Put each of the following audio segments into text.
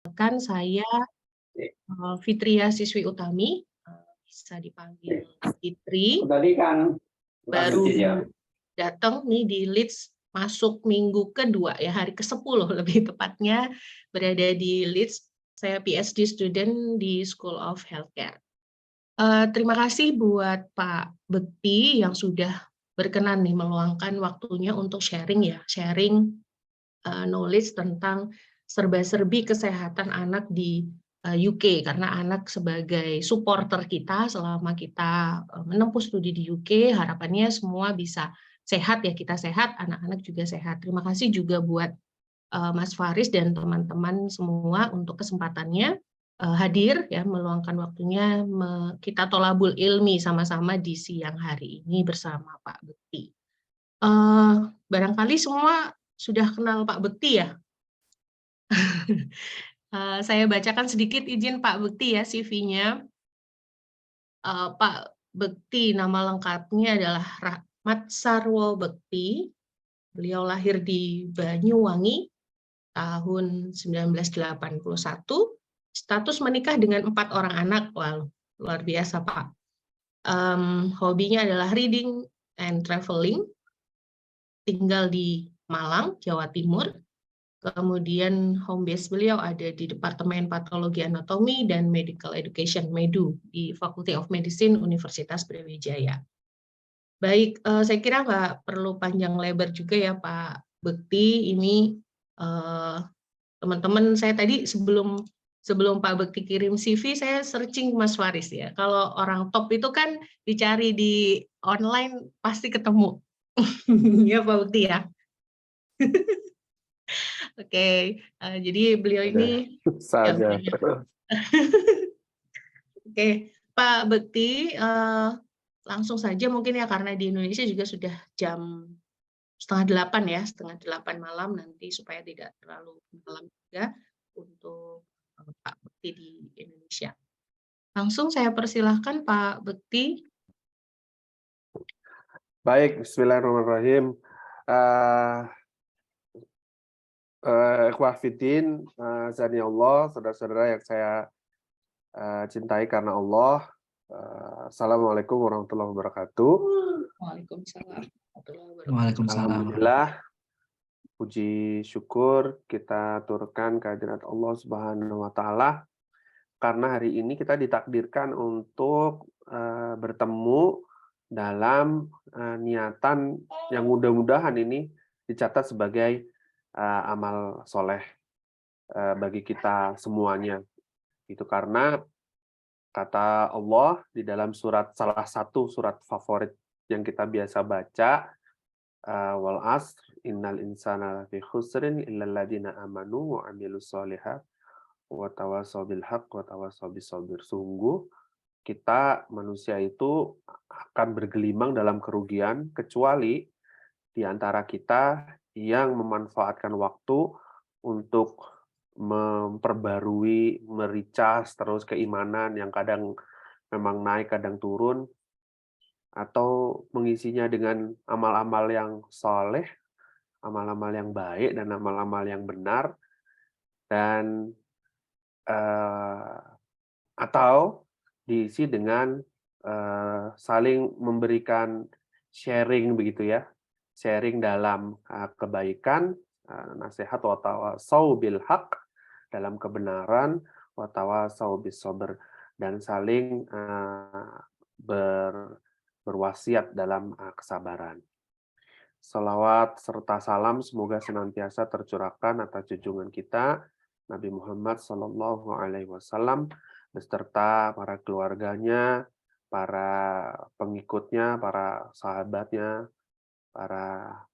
Kan saya Fitria Siswi Utami, bisa dipanggil Fitri. Tadi kan Baru datang nih di Leeds, masuk minggu kedua ya, hari ke-10 lebih tepatnya, berada di Leeds. Saya PhD student di School of Healthcare. Terima kasih buat Pak Bekti yang sudah berkenan nih meluangkan waktunya untuk sharing ya, knowledge tentang serba-serbi kesehatan anak di UK, karena anak sebagai supporter kita selama kita menempuh studi di UK, harapannya semua bisa sehat ya, kita sehat, anak-anak juga sehat. Terima kasih juga buat Mas Faris dan teman-teman semua untuk kesempatannya hadir ya, meluangkan waktunya, kita tolabul ilmi sama-sama di siang hari ini bersama Pak Bekti. Barangkali semua sudah kenal Pak Bekti ya? Saya bacakan sedikit, izin Pak Bekti ya, CV-nya. Pak Bekti nama lengkapnya adalah Rahmat Sarwo Bekti. Beliau lahir di Banyuwangi tahun 1981. Status menikah dengan 4 orang anak. Wah, luar biasa Pak. Hobinya adalah reading and traveling. Tinggal di Malang, Jawa Timur. Kemudian home base beliau ada di Departemen Patologi Anatomi dan Medical Education (MEDU) di Faculty of Medicine Universitas Brawijaya. Baik, saya kira nggak perlu panjang lebar juga ya Pak Bekti. Ini teman-teman saya tadi sebelum Pak Bekti kirim CV, saya searching Mas Faris ya. Kalau orang top itu kan dicari di online pasti ketemu. Ya Pak Bekti ya. Oke, jadi beliau ini saja. Oke, Pak Bekti, langsung saja mungkin ya, karena di Indonesia juga sudah jam 7:30 ya, 7:30 malam nanti, supaya tidak terlalu malam juga untuk Pak Bekti di Indonesia. Langsung saya persilahkan Pak Bekti. Baik, bismillahirrahmanirrahim. Ikhwah Fiddin, azani Allah, saudara-saudara yang saya cintai karena Allah. Assalamualaikum warahmatullahi wabarakatuh. Waalaikumsalam. Alhamdulillah, puji syukur kita aturkan kehadirat Allah Subhanahu wa Ta'ala, karena hari ini kita ditakdirkan untuk bertemu dalam niatan yang mudah-mudahan ini dicatat sebagai amal soleh bagi kita semuanya. Itu karena kata Allah di dalam salah satu surat favorit yang kita biasa baca, wal asr innal insana lafi khusrin illal ladzina amanu wa amilus sholihat wa tawassaw bil haqq wa tawassaw bis sabr. Sungguh kita manusia itu akan bergelimang dalam kerugian kecuali di antara kita yang memanfaatkan waktu untuk memperbarui, mericas terus keimanan yang kadang memang naik, kadang turun, atau mengisinya dengan amal-amal yang soleh, amal-amal yang baik, dan amal-amal yang benar, dan atau diisi dengan saling memberikan sharing begitu ya, sharing dalam kebaikan, nasihat, wa tawassaw bil haqq, dalam kebenaran, wa tawassaw bis sabr, dan saling berwasiat dalam kesabaran. Salawat serta salam semoga senantiasa tercurahkan atas junjungan kita Nabi Muhammad SAW beserta para keluarganya, para pengikutnya, para sahabatnya, para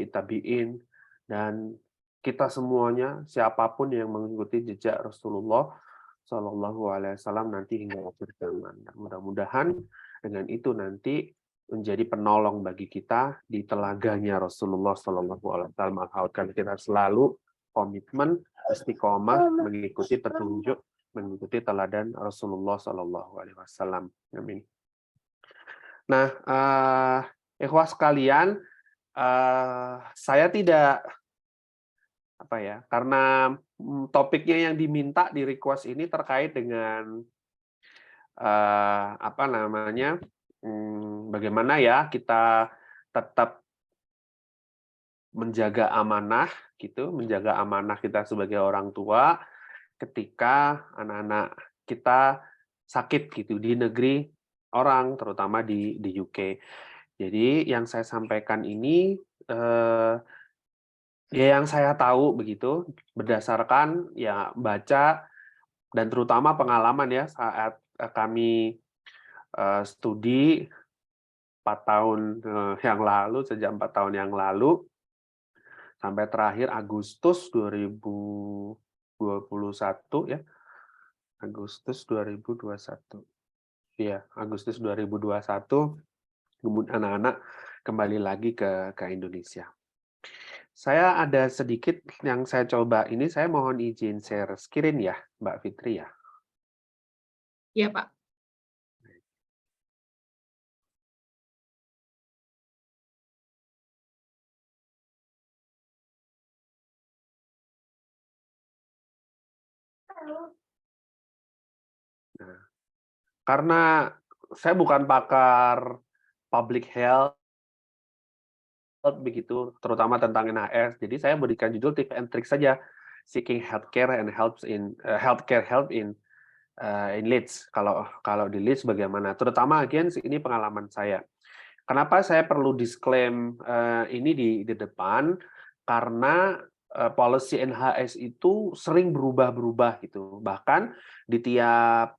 tabi'in, dan kita semuanya, siapapun yang mengikuti jejak Rasulullah SAW nanti hingga akhir zaman. Mudah-mudahan dengan itu nanti menjadi penolong bagi kita di telaganya Rasulullah SAW. Mengharapkan kita selalu komitmen, istiqomah, mengikuti petunjuk, mengikuti teladan Rasulullah SAW. Amin. Nah, ikhwah sekalian, saya tidak karena topiknya yang diminta di request ini terkait dengan apa namanya, bagaimana ya kita tetap menjaga amanah gitu, menjaga amanah kita sebagai orang tua ketika anak-anak kita sakit gitu di negeri orang, terutama di UK. Jadi yang saya sampaikan ini ya yang saya tahu begitu berdasarkan ya baca dan terutama pengalaman ya saat kami studi 4 tahun yang lalu, sejak 4 tahun yang lalu sampai terakhir Agustus 2021 ya. Agustus 2021. Iya, Agustus 2021 kemudian anak-anak kembali lagi ke Indonesia. Saya ada sedikit yang saya coba ini, saya mohon izin share screen ya, Mbak Fitri ya. Iya, Pak. Nah, karena saya bukan pakar public health begitu, terutama tentang NHS. Jadi saya berikan judul tips and tricks saja, seeking healthcare and help in Leeds. Kalau di Leeds bagaimana? Terutama again ini pengalaman saya. Kenapa saya perlu disclaim ini di depan? Karena policy NHS itu sering berubah-berubah gitu. Bahkan di tiap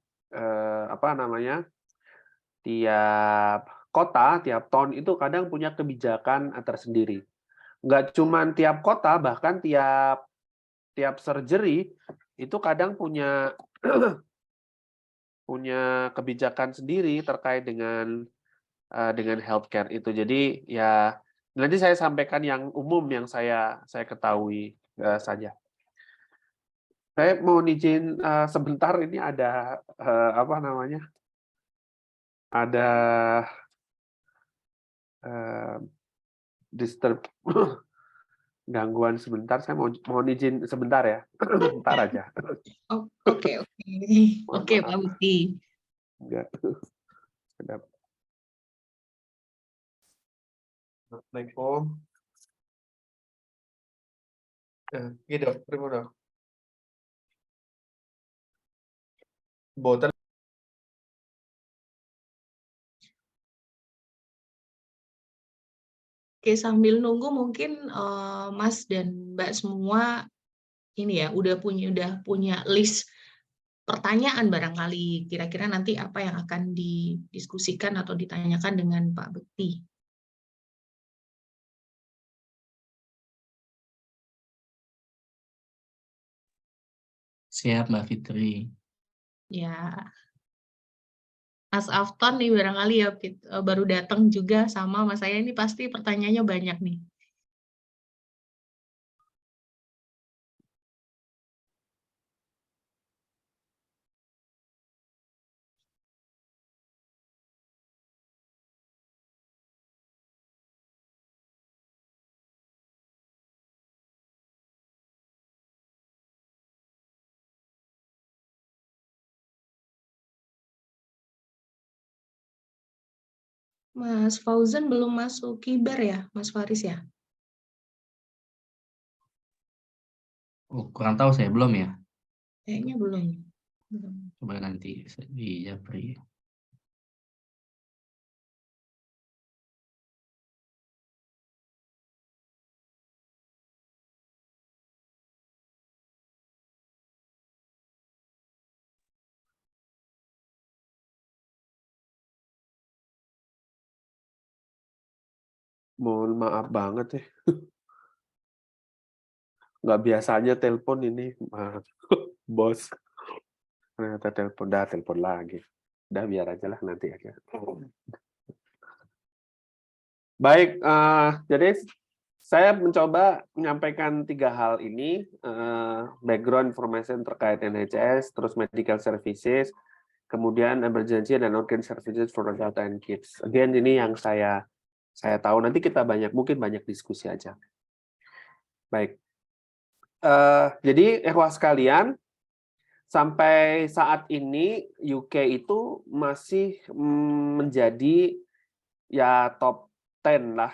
tiap kota, tiap town itu kadang punya kebijakan tersendiri. Nggak cuma tiap kota, bahkan tiap surgery itu kadang punya kebijakan sendiri terkait dengan healthcare itu. Jadi ya nanti saya sampaikan yang umum yang saya ketahui saja. Saya mau izin sebentar, ini ada apa namanya? Ada disturb gangguan sebentar. Saya mau izin sebentar ya. Bentar aja. Oke. Mohon Oke, maaf. Pak Bukti. Enggak. Assalamualaikum. Gitu, terima dong. Boten. Oke, sambil nunggu mungkin Mas dan Mbak semua ini ya udah punya list pertanyaan barangkali kira-kira nanti apa yang akan didiskusikan atau ditanyakan dengan Pak Bukti. Siap, Mbak Fitri. Ya, Mas Afton nih barangkali ya baru datang juga sama Mas saya ini pasti pertanyaannya banyak nih. Mas Fauzan belum masuk kibar ya, Mas Faris ya? Oh, kurang tahu saya belum ya. Kayaknya belum. Coba nanti di Japri. Mohon maaf banget ya. Nggak biasanya telepon ini, bos. Ternyata telepon lagi. Udah biar aja lah nanti aja. Baik, jadi saya mencoba menyampaikan 3 hal ini, background information terkait NHS, terus medical services, kemudian emergency dan urgent services for adult and kids. Again, ini yang saya tahu. Nanti kita mungkin banyak diskusi aja. Baik. Jadi ikhwah sekalian, sampai saat ini UK itu masih menjadi ya top 10 lah,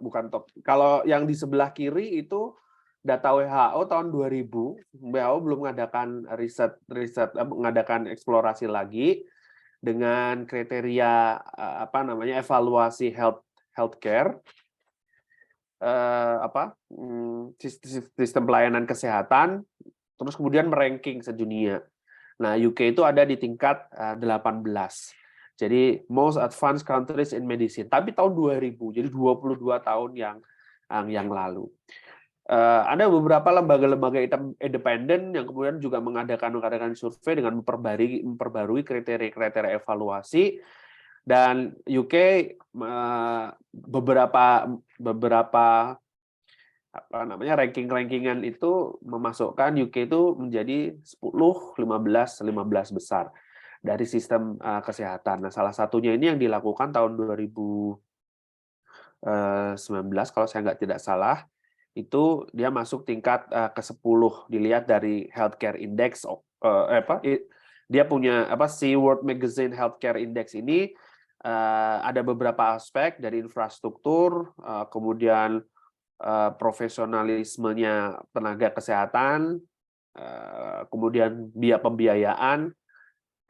bukan top. Kalau yang di sebelah kiri itu data WHO tahun 2000, WHO belum mengadakan mengadakan eksplorasi lagi dengan kriteria evaluasi healthcare, sistem pelayanan kesehatan, terus kemudian meranking sedunia. Nah, UK itu ada di tingkat 18. Jadi most advanced countries in medicine. Tapi tahun 2000, jadi 22 tahun yang lalu. Ada beberapa lembaga-lembaga independen yang kemudian juga mengadakan survei dengan memperbarui kriteria evaluasi. Dan UK beberapa ranking-rankingan itu memasukkan UK itu menjadi 10, 15 besar dari sistem kesehatan. Nah, salah satunya ini yang dilakukan tahun 2019 kalau saya tidak salah, itu dia masuk tingkat ke-10 dilihat dari Healthcare Index. Dia punya C World Magazine Healthcare Index ini ada beberapa aspek dari infrastruktur, kemudian profesionalismenya tenaga kesehatan, kemudian pembiayaan,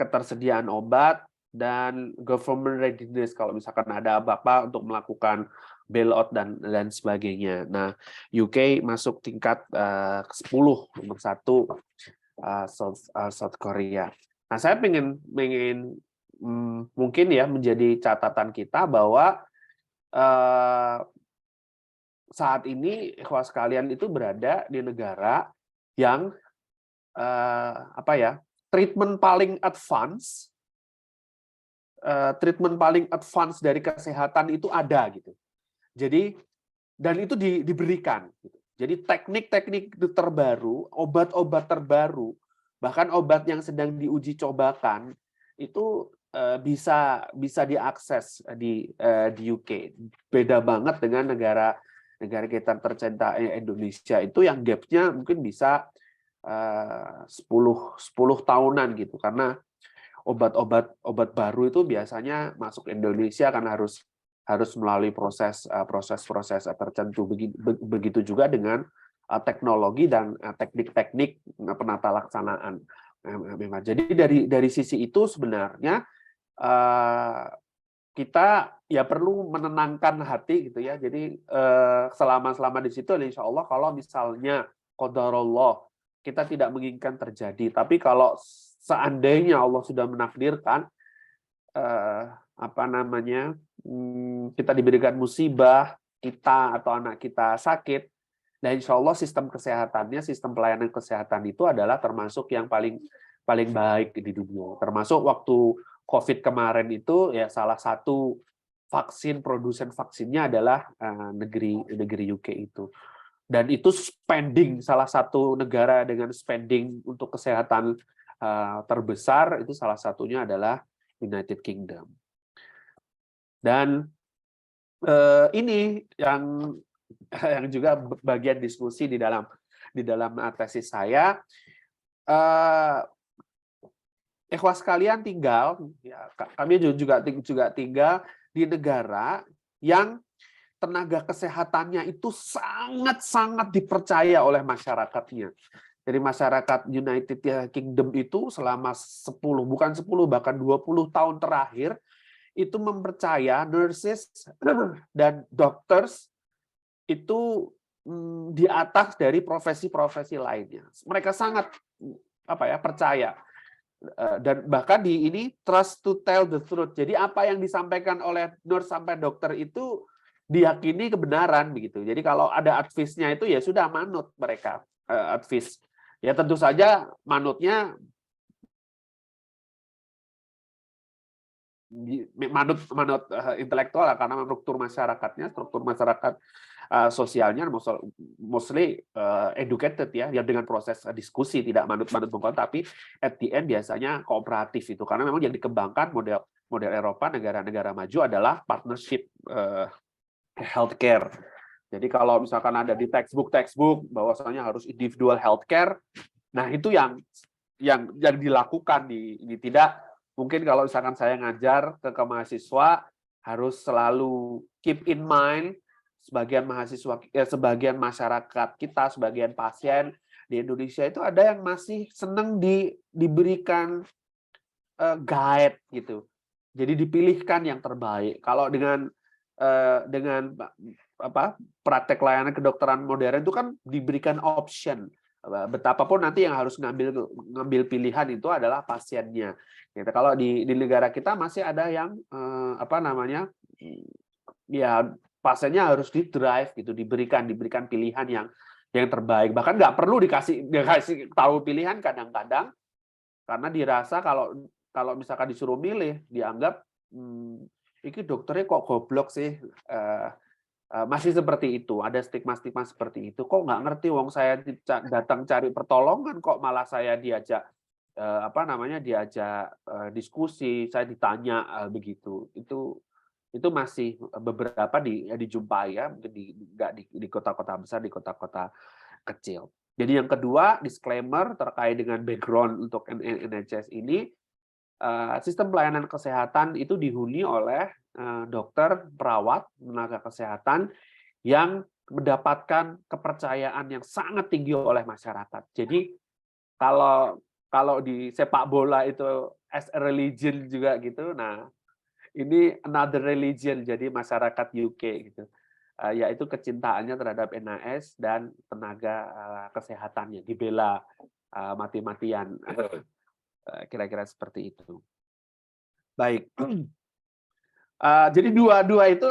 ketersediaan obat, dan government readiness kalau misalkan ada apa-apa untuk melakukan bailout dan sebagainya. Nah, UK masuk tingkat ke-10, nomor 1 South Korea. Nah, saya pengen mungkin ya menjadi catatan kita bahwa saat ini ikhwah sekalian itu berada di negara yang treatment paling advance dari kesehatan itu ada gitu. Jadi dan itu diberikan gitu. Jadi teknik-teknik terbaru, obat-obat terbaru, bahkan obat yang sedang diuji cobakan itu bisa diakses di UK. Beda banget dengan negara kita tercinta Indonesia itu yang gap-nya mungkin bisa 10 tahunan gitu, karena obat baru itu biasanya masuk Indonesia kan harus melalui proses tertentu. Begitu juga dengan teknologi dan teknik-teknik penata laksanaan. Memang. Jadi dari sisi itu sebenarnya kita ya perlu menenangkan hati gitu ya. Jadi selama di situ insya Allah kalau misalnya qadarullah kita tidak menginginkan terjadi, tapi kalau seandainya Allah sudah menakdirkan kita diberikan musibah, kita atau anak kita sakit, dan insya Allah sistem pelayanan kesehatan itu adalah termasuk yang paling baik di dunia. Termasuk waktu COVID kemarin itu ya salah satu produsen vaksinnya adalah negeri UK itu. Dan itu salah satu negara dengan spending untuk kesehatan terbesar itu salah satunya adalah United Kingdom. Dan ini yang juga bagian diskusi di dalam tesis saya. Ikhwah sekalian kami juga tinggal di negara yang tenaga kesehatannya itu sangat dipercaya oleh masyarakatnya. Jadi masyarakat United Kingdom itu selama 10 bahkan 20 tahun terakhir itu mempercaya nurses dan doctors itu di atas dari profesi-profesi lainnya. Mereka sangat percaya. Dan bahkan di ini trust to tell the truth. Jadi apa yang disampaikan oleh nurse sampai dokter itu diyakini kebenaran begitu. Jadi kalau ada advice-nya itu ya sudah manut mereka advice. Ya tentu saja manut intelektual karena struktur masyarakat sosialnya mostly educated ya, yang dengan proses diskusi tidak manut tapi at the end biasanya kooperatif itu, karena memang yang dikembangkan model Eropa, negara-negara maju adalah partnership healthcare. Jadi kalau misalkan ada di textbook bahwasanya harus individual healthcare, nah itu yang dilakukan ini tidak mungkin kalau misalkan saya ngajar ke mahasiswa harus selalu keep in mind sebagian mahasiswa, sebagian masyarakat kita, sebagian pasien di Indonesia itu ada yang masih senang diberikan guide gitu. Jadi dipilihkan yang terbaik. Kalau dengan praktek layanan kedokteran modern itu kan diberikan option. Betapapun nanti yang harus ngambil pilihan itu adalah pasiennya. Gitu. Kalau di negara kita masih ada yang ya pasiennya harus di-drive gitu, diberikan pilihan yang terbaik. Bahkan nggak perlu dikasih tahu pilihan kadang-kadang karena dirasa kalau misalkan disuruh milih dianggap ini dokternya kok goblok sih, masih seperti itu, ada stigma-stigma seperti itu. Kok nggak ngerti, wong saya datang cari pertolongan kok malah saya diajak diskusi, saya ditanya begitu. Itu masih beberapa dijumpai ya, mungkin nggak di kota-kota besar, di kota-kota kecil. Jadi yang kedua, disclaimer terkait dengan background untuk NHS ini, sistem pelayanan kesehatan itu dihuni oleh dokter, perawat, tenaga kesehatan yang mendapatkan kepercayaan yang sangat tinggi oleh masyarakat. Jadi kalau di sepak bola itu as a religion juga gitu, nah ini another religion jadi masyarakat UK gitu, yaitu kecintaannya terhadap NHS dan tenaga kesehatannya dibela mati-matian. Kira-kira seperti itu. Baik. Jadi dua itu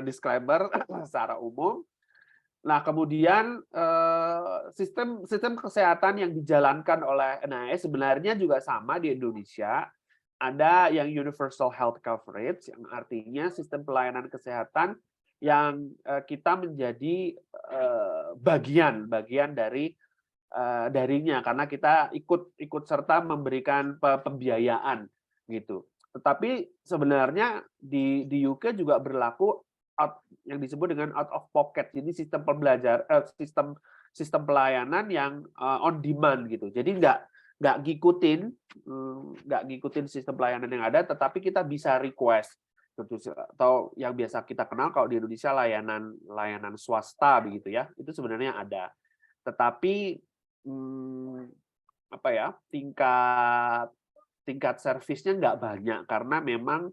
disclaimer secara umum. Nah, kemudian sistem kesehatan yang dijalankan oleh NHS sebenarnya juga sama di Indonesia. Ada yang universal health coverage, yang artinya sistem pelayanan kesehatan yang kita menjadi bagian darinya karena kita ikut serta memberikan pembiayaan gitu. Tetapi sebenarnya di UK juga berlaku yang disebut dengan out of pocket. Jadi sistem sistem pelayanan yang on demand gitu. Jadi nggak ngikutin sistem pelayanan yang ada, tetapi kita bisa request atau yang biasa kita kenal kalau di Indonesia layanan swasta begitu ya. Itu sebenarnya ada. Tetapi tingkat servisnya nggak banyak karena memang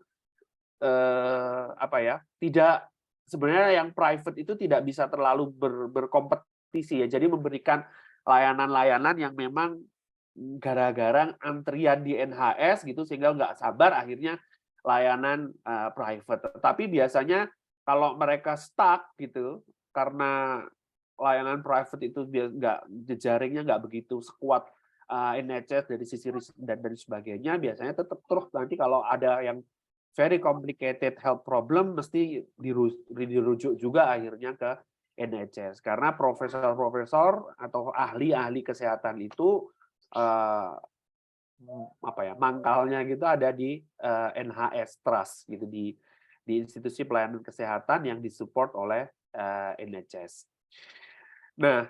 tidak sebenarnya yang private itu tidak bisa terlalu berkompetisi ya, jadi memberikan layanan-layanan yang memang gara-gara antrian di NHS gitu sehingga nggak sabar akhirnya layanan private. Tapi biasanya kalau mereka stuck gitu karena layanan private itu jejaringnya nggak begitu sekuat NHS dari sisi risk dan sebagainya, biasanya tetap terus nanti kalau ada yang very complicated health problem mesti dirujuk juga akhirnya ke NHS karena profesor-profesor atau ahli-ahli kesehatan itu mangkalnya gitu ada di NHS Trust gitu di institusi pelayanan kesehatan yang disupport oleh NHS. Nah,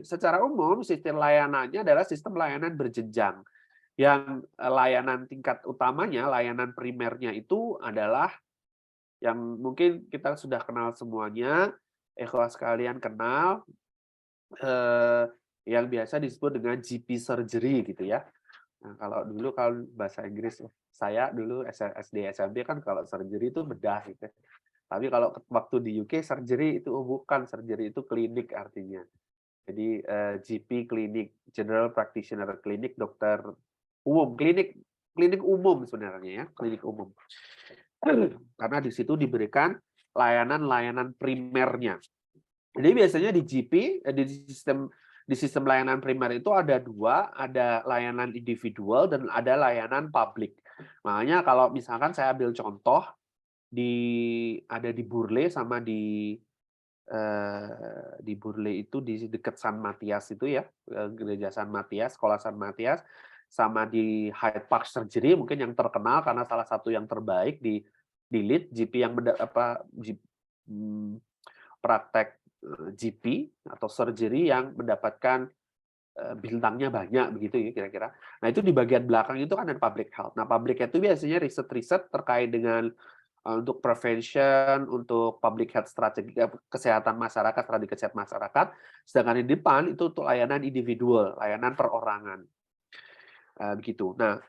secara umum sistem layanannya adalah sistem layanan berjenjang. Yang layanan tingkat utamanya, layanan primernya itu adalah yang mungkin kita sudah kenal semuanya, ikhwas sekalian kenal, yang biasa disebut dengan GP surgery gitu ya. Nah, kalau bahasa Inggris, saya dulu SD SMP kan kalau surgery itu bedah gitu. Tapi kalau waktu di UK surgery itu bukan, surgery itu klinik artinya. Jadi GP klinik, General Practitioner klinik, dokter umum, klinik umum sebenarnya ya, klinik umum. Karena di situ diberikan layanan-layanan primernya. Jadi biasanya di GP, di sistem layanan primer itu ada dua, ada layanan individual dan ada layanan publik. Makanya kalau misalkan saya ambil contoh ada di Burle sama di Burle itu di dekat San Matias itu ya, gereja San Matias, sekolah San Matias, sama di Hyde Park Surgery mungkin yang terkenal karena salah satu yang terbaik di Leeds, GP yang praktek GP atau surgery yang mendapatkan bintangnya banyak begitu ya kira-kira. Nah itu di bagian belakang itu kan ada public health. Nah public health itu biasanya riset-riset terkait dengan untuk prevention, untuk public health strategi kesehatan masyarakat, strategi kesehatan masyarakat. Sedangkan di depan itu untuk layanan individual, layanan perorangan. Begitu. Nah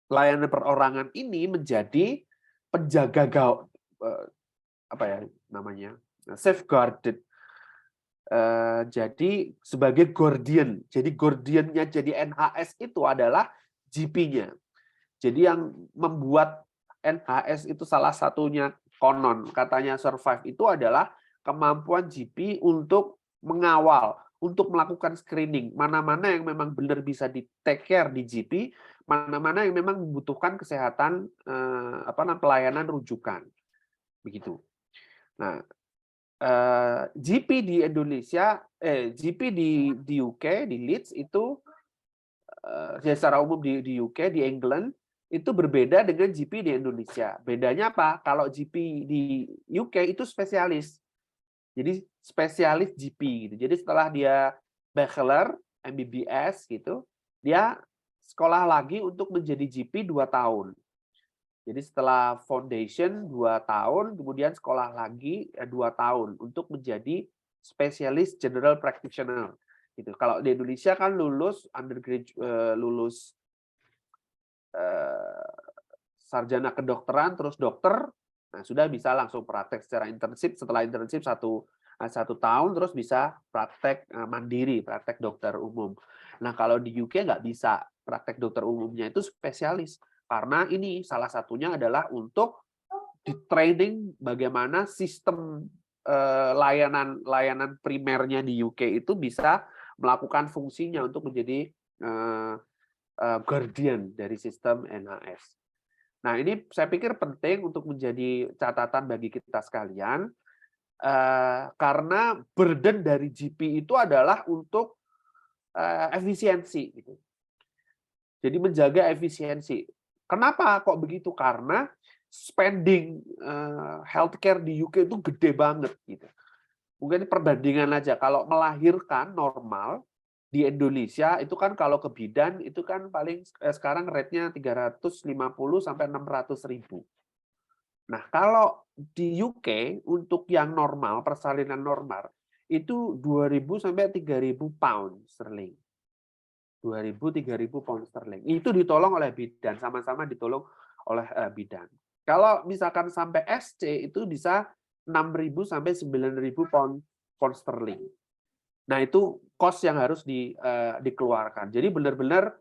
layanan perorangan ini menjadi penjaga apa ya namanya safeguarded. Jadi sebagai guardian. Jadi guardiannya jadi NHS itu adalah GP-nya. Jadi yang membuat NHS itu salah satunya konon katanya survive itu adalah kemampuan GP untuk mengawal, untuk melakukan screening, mana-mana yang memang benar bisa di take care di GP, mana-mana yang memang membutuhkan kesehatan pelayanan rujukan. Begitu. Nah, GP di Indonesia, GP di UK, di Leeds itu secara umum di UK, di England itu berbeda dengan GP di Indonesia. Bedanya apa? Kalau GP di UK itu spesialis. Jadi spesialis GP gitu. Jadi setelah dia bachelor, MBBS gitu, dia sekolah lagi untuk menjadi GP 2 tahun. Jadi setelah foundation 2 tahun, kemudian sekolah lagi 2 tahun untuk menjadi spesialis general practitioner. Gitu. Kalau di Indonesia kan lulus undergraduate, lulus sarjana kedokteran, terus dokter, nah sudah bisa langsung praktek secara internship. Setelah internship 1 tahun, terus bisa praktek mandiri, praktek dokter umum. Nah kalau di UK nggak bisa, praktek dokter umumnya itu spesialis. Karena ini salah satunya adalah untuk di training bagaimana sistem layanan primernya di UK itu bisa melakukan fungsinya untuk menjadi guardian dari sistem NHS. Nah ini saya pikir penting untuk menjadi catatan bagi kita sekalian karena burden dari GP itu adalah untuk efisiensi. Gitu. Jadi menjaga efisiensi. Kenapa kok begitu? Karena spending healthcare di UK itu gede banget gitu. Mungkin perbandingan aja kalau melahirkan normal di Indonesia itu kan kalau ke bidan itu kan paling sekarang rate-nya 350 sampai 600.000. Nah, kalau di UK untuk yang normal, persalinan normal itu 2.000 sampai 3.000 pound sterling. 2.000-3.000 pound sterling. Itu ditolong oleh bidan, sama-sama ditolong oleh bidan. Kalau misalkan sampai SC itu bisa 6.000 sampai 9.000 pound sterling. Nah, itu cost yang harus dikeluarkan. Jadi benar-benar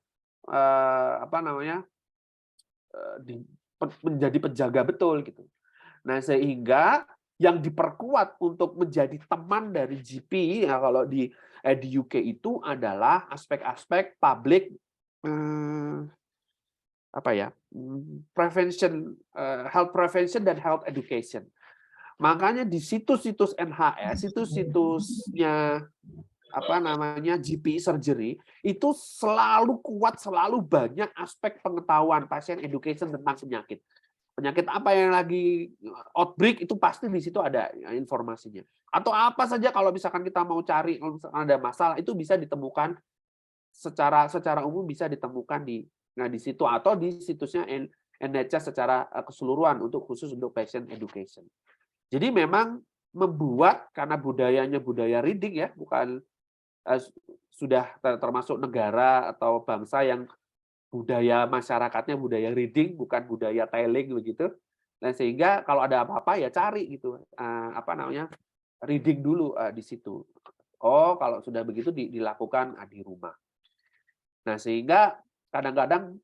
menjadi penjaga betul gitu. Nah, sehingga yang diperkuat untuk menjadi teman dari GP ya kalau di UK itu adalah aspek-aspek public prevention, health prevention dan health education. Makanya di situs-situs NHS itu situsnya GP surgery itu selalu kuat, selalu banyak aspek pengetahuan pasien education tentang penyakit. Penyakit apa yang lagi outbreak itu pasti di situ ada informasinya. Atau apa saja kalau misalkan kita mau cari kalau misalkan ada masalah itu bisa ditemukan secara umum bisa ditemukan di situ atau di situsnya NHS secara keseluruhan khusus untuk patient education. Jadi memang membuat karena budayanya budaya reading ya, bukan sudah termasuk negara atau bangsa yang budaya masyarakatnya budaya reading bukan budaya telling begitu. Nah, sehingga kalau ada apa-apa ya cari gitu. Reading dulu di situ. Oh, kalau sudah begitu dilakukan di rumah. Nah, sehingga kadang-kadang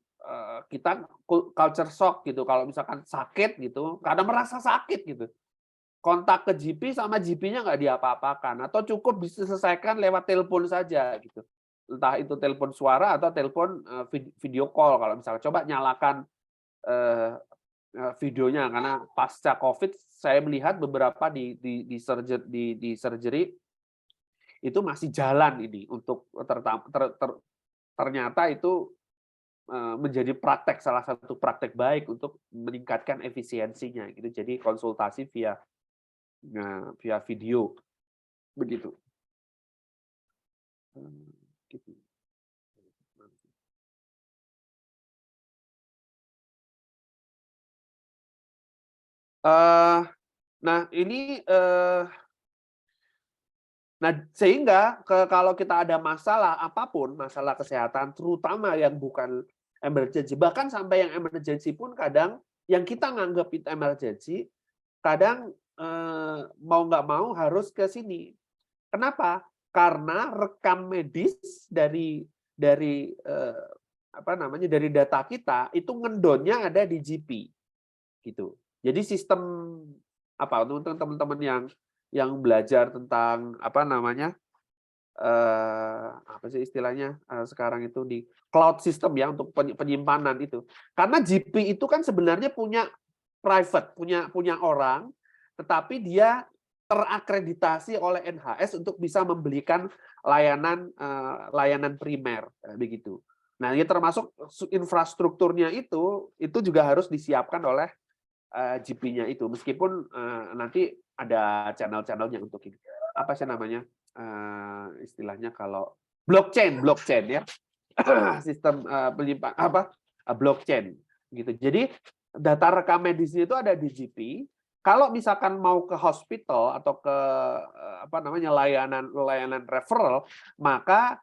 kita culture shock gitu kalau misalkan sakit gitu, kadang merasa sakit gitu. Kontak ke GP sama GP-nya nggak diapa-apakan atau cukup bisa diselesaikan lewat telepon saja gitu. Entah itu telepon suara atau telepon video call kalau misalnya coba nyalakan videonya karena pasca COVID saya melihat beberapa di surgery itu masih jalan ini untuk ternyata itu menjadi salah satu praktek baik untuk meningkatkan efisiensinya gitu. Jadi konsultasi via via video begitu. Gitu. Nah ini nah sehingga kalau kita ada masalah apapun, masalah kesehatan terutama yang bukan emergency, bahkan sampai yang emergency pun kadang yang kita nganggap itu emergency kadang mau nggak mau harus ke sini. Kenapa? Karena rekam medis dari apa namanya, dari data kita itu ngendonnya ada di GP gitu. Jadi sistem apa untuk teman-teman yang belajar tentang apa namanya, apa sih istilahnya sekarang itu di cloud system ya untuk penyimpanan itu. Karena GP itu kan sebenarnya punya private, punya orang, tetapi dia terakreditasi oleh NHS untuk bisa memberikan layanan primer begitu. Nah, ini termasuk infrastrukturnya itu juga harus disiapkan oleh GP-nya itu, meskipun nanti ada channel-channelnya untuk ini. Apa sih namanya istilahnya kalau blockchain ya, sistem penyimpanan apa blockchain gitu. Jadi data rekam medisnya itu ada di GP. Kalau misalkan mau ke hospital atau ke apa namanya layanan referral, maka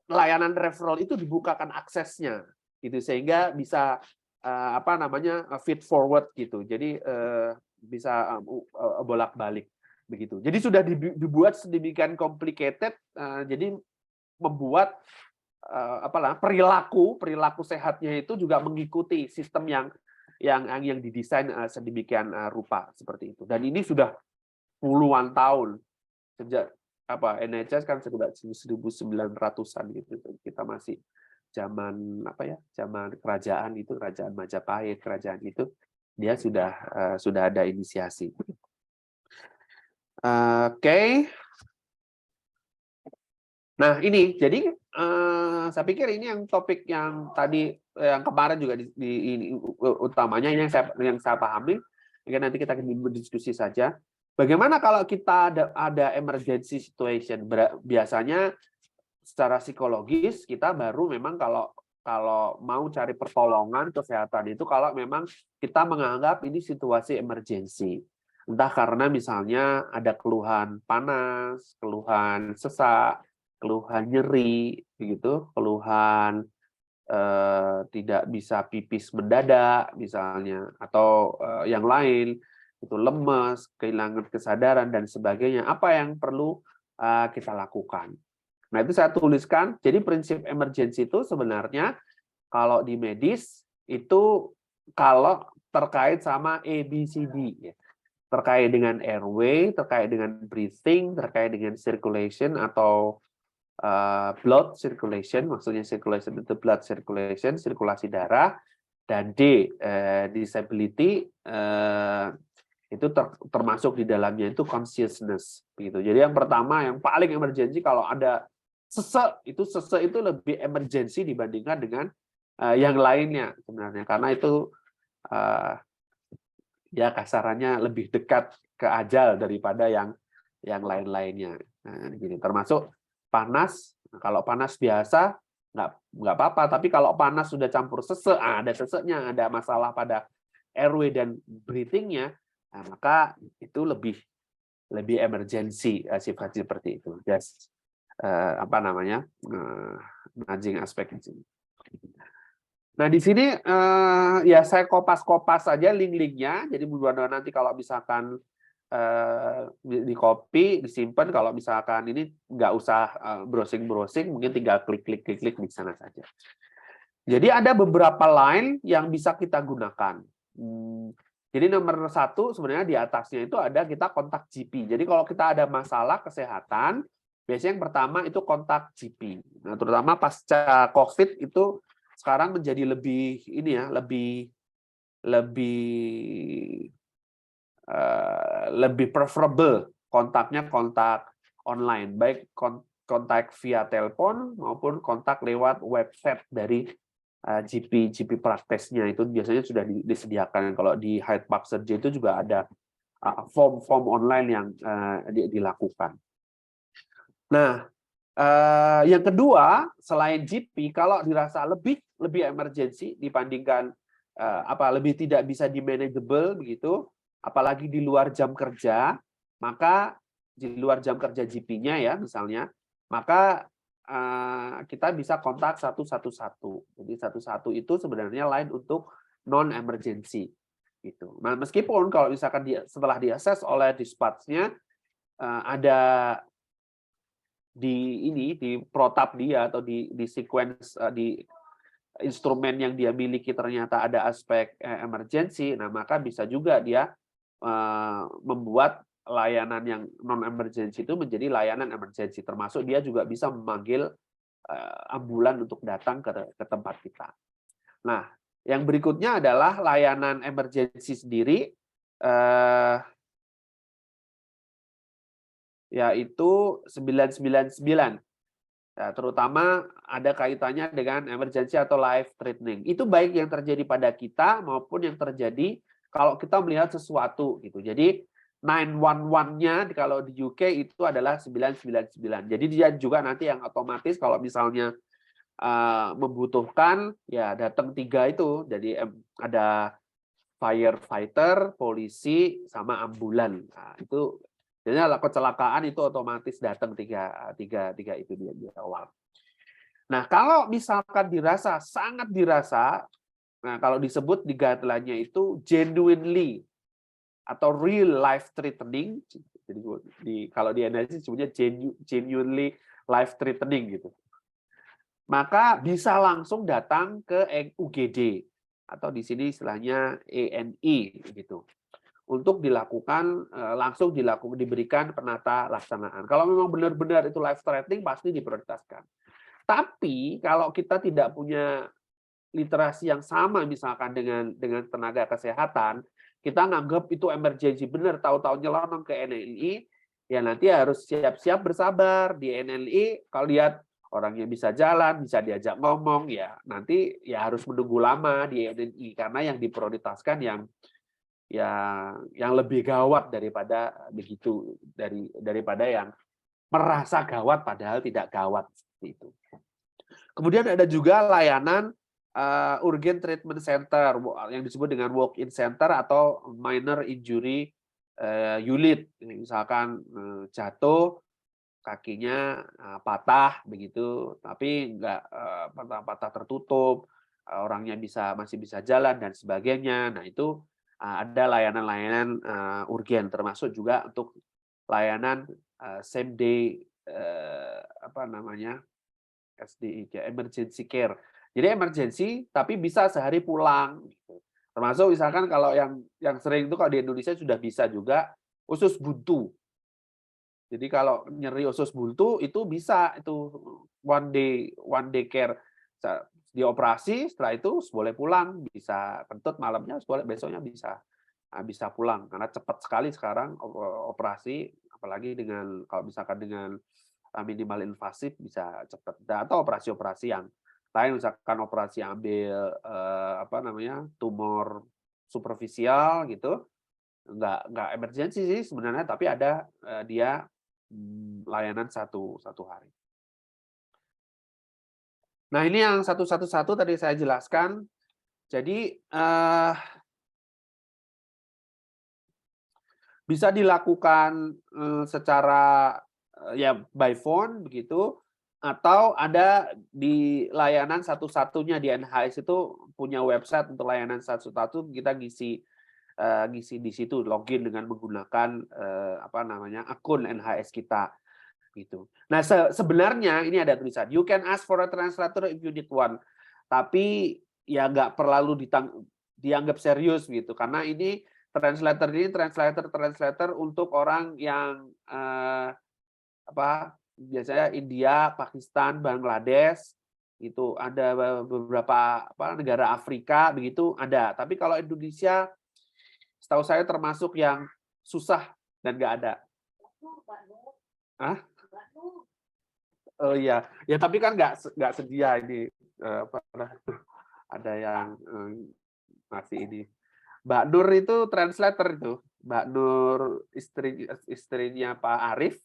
layanan referral itu dibukakan aksesnya gitu sehingga bisa apa namanya feed forward gitu. Jadi bisa bolak-balik begitu. Jadi sudah dibuat sedemikian complicated, jadi membuat perilaku sehatnya itu juga mengikuti sistem yang didesain sedemikian rupa seperti itu. Dan ini sudah puluhan tahun sejak NHS kan sudah 1900-an gitu. Kita masih zaman zaman kerajaan Majapahit, kerajaan itu dia sudah ada inisiasi. Oke. Nah ini jadi saya pikir ini yang topik yang tadi yang kemarin juga ini utamanya yang saya pahami. Mungkin nanti kita akan berdiskusi saja. Bagaimana kalau kita ada emergency situation? Biasanya secara psikologis kita baru memang kalau mau cari pertolongan kesehatan itu kalau memang kita menganggap ini situasi emergency. Entah karena misalnya ada keluhan panas, keluhan sesak, keluhan nyeri, begitu, keluhan tidak bisa pipis mendadak misalnya, atau yang lain itu lemes, kehilangan kesadaran dan sebagainya. Apa yang perlu kita lakukan? Nah itu saya tuliskan. Jadi prinsip emergency itu sebenarnya kalau di medis itu kalau terkait sama ABCD, ya. Terkait dengan airway, terkait dengan breathing, terkait dengan circulation atau blood circulation, maksudnya circulation itu blood circulation, sirkulasi darah, dan D, disability, itu termasuk di dalamnya itu consciousness. Gitu. Jadi yang pertama, yang paling emergency kalau ada sesek itu lebih emergency dibandingkan dengan yang lainnya sebenarnya, karena itu ya kasarannya lebih dekat ke ajal daripada yang lain-lainnya. Nah, gini, termasuk panas. Kalau panas biasa nggak apa-apa, tapi kalau panas sudah campur sesek, ada seseknya, ada masalah pada airway dan breathing-nya, nah, maka itu lebih emergency sifat seperti itu. Just apa namanya nudging aspek di sini. Nah di sini ya saya kopas-kopas saja link-linknya. Jadi mudah-mudahan nanti kalau misalkan di copy, disimpan, kalau misalkan ini nggak usah browsing-browsing, mungkin tinggal klik di sana saja. Jadi ada beberapa line yang bisa kita gunakan. Jadi nomor 1 sebenarnya di atasnya itu ada kita kontak GP. Jadi kalau kita ada masalah kesehatan, biasanya yang pertama itu kontak GP. Nah, terutama pasca COVID itu sekarang menjadi lebih ini ya, lebih preferable kontaknya kontak online, baik kontak via telepon maupun kontak lewat website dari GP praktesnya itu biasanya sudah disediakan. Kalau di Hyde Park Surgery itu juga ada form online yang dilakukan. Nah, yang kedua, selain GP, kalau dirasa lebih emergency dibandingkan lebih tidak bisa di-manageable begitu, apalagi di luar jam kerja, maka di luar jam kerja GP-nya ya misalnya, maka kita bisa kontak 111. Jadi 11 itu sebenarnya line untuk non-emergency gitu. Nah, meskipun kalau misalkan setelah diakses oleh dispatch-nya ada di protap dia atau di sequence di instrumen yang dia miliki ternyata ada aspek emergency, nah maka bisa juga dia membuat layanan yang non emergency itu menjadi layanan emergency, termasuk dia juga bisa memanggil ambulan untuk datang ke tempat kita. Nah, yang berikutnya adalah layanan emergency sendiri, yaitu 999. Ya, terutama ada kaitannya dengan emergency atau life threatening. Itu baik yang terjadi pada kita maupun yang terjadi kalau kita melihat sesuatu gitu. Jadi 911-nya kalau di UK itu adalah 999. Jadi dia juga nanti yang otomatis kalau misalnya membutuhkan ya datang 3 itu. Jadi ada firefighter, polisi sama ambulan. Nah, itu jadi kecelakaan itu otomatis datang tiga itu dia di awal. Nah, kalau misalkan sangat dirasa, nah kalau disebut di guideline-nya itu genuinely atau real life threatening, jadi kalau di analisis disebutnya genuinely life threatening gitu. Maka bisa langsung datang ke UGD atau di sini istilahnya ENI gitu. Untuk dilakukan langsung diberikan penata laksanaan. Kalau memang benar-benar itu life threatening pasti diprioritaskan. Tapi kalau kita tidak punya literasi yang sama misalkan dengan tenaga kesehatan, kita nganggap itu emergency benar, tahu-tahu nyelonong ke NLI, ya nanti harus siap-siap bersabar di NLI. Kalau lihat orangnya bisa jalan, bisa diajak ngomong, ya nanti ya harus menunggu lama di NLI karena yang diprioritaskan yang lebih gawat daripada begitu daripada yang merasa gawat padahal tidak gawat seperti itu. Kemudian ada juga layanan urgent treatment center yang disebut dengan walk-in center atau minor injury unit. Misalkan jatuh kakinya patah begitu, tapi enggak patah tertutup, orangnya masih bisa jalan dan sebagainya. Nah, itu ada layanan-layanan urgen, termasuk juga untuk layanan same day SDI, emergency care. Jadi emergency tapi bisa sehari pulang. Termasuk misalkan kalau yang sering itu kalau di Indonesia sudah bisa juga usus buntu. Jadi kalau nyeri usus buntu itu bisa itu one day care. Dioperasi, setelah itu boleh pulang, bisa kentut malamnya, besoknya bisa pulang karena cepat sekali sekarang operasi, apalagi kalau misalkan dengan minimal invasif bisa cepat. Atau operasi-operasi yang lain, misalkan operasi ambil tumor superficial gitu, nggak emergency sih sebenarnya, tapi ada dia layanan satu hari. Nah, ini yang 111 tadi saya jelaskan. Jadi bisa dilakukan secara ya by phone begitu, atau ada di layanan satu-satunya di NHS itu punya website untuk layanan 111, kita ngisi di situ, login dengan menggunakan akun NHS kita gitu. Nah, sebenarnya ini ada tulisan you can ask for a translator if you need one, tapi ya nggak perlu dianggap serius gitu, karena ini translator untuk orang yang biasanya India, Pakistan, Bangladesh, itu ada beberapa negara Afrika begitu ada, tapi kalau Indonesia setahu saya termasuk yang susah dan nggak ada. Oh iya, ya tapi kan nggak sedia ini ada yang masih ini. Mbak Nur itu translator itu, Mbak Nur, istrinya Pak Arif,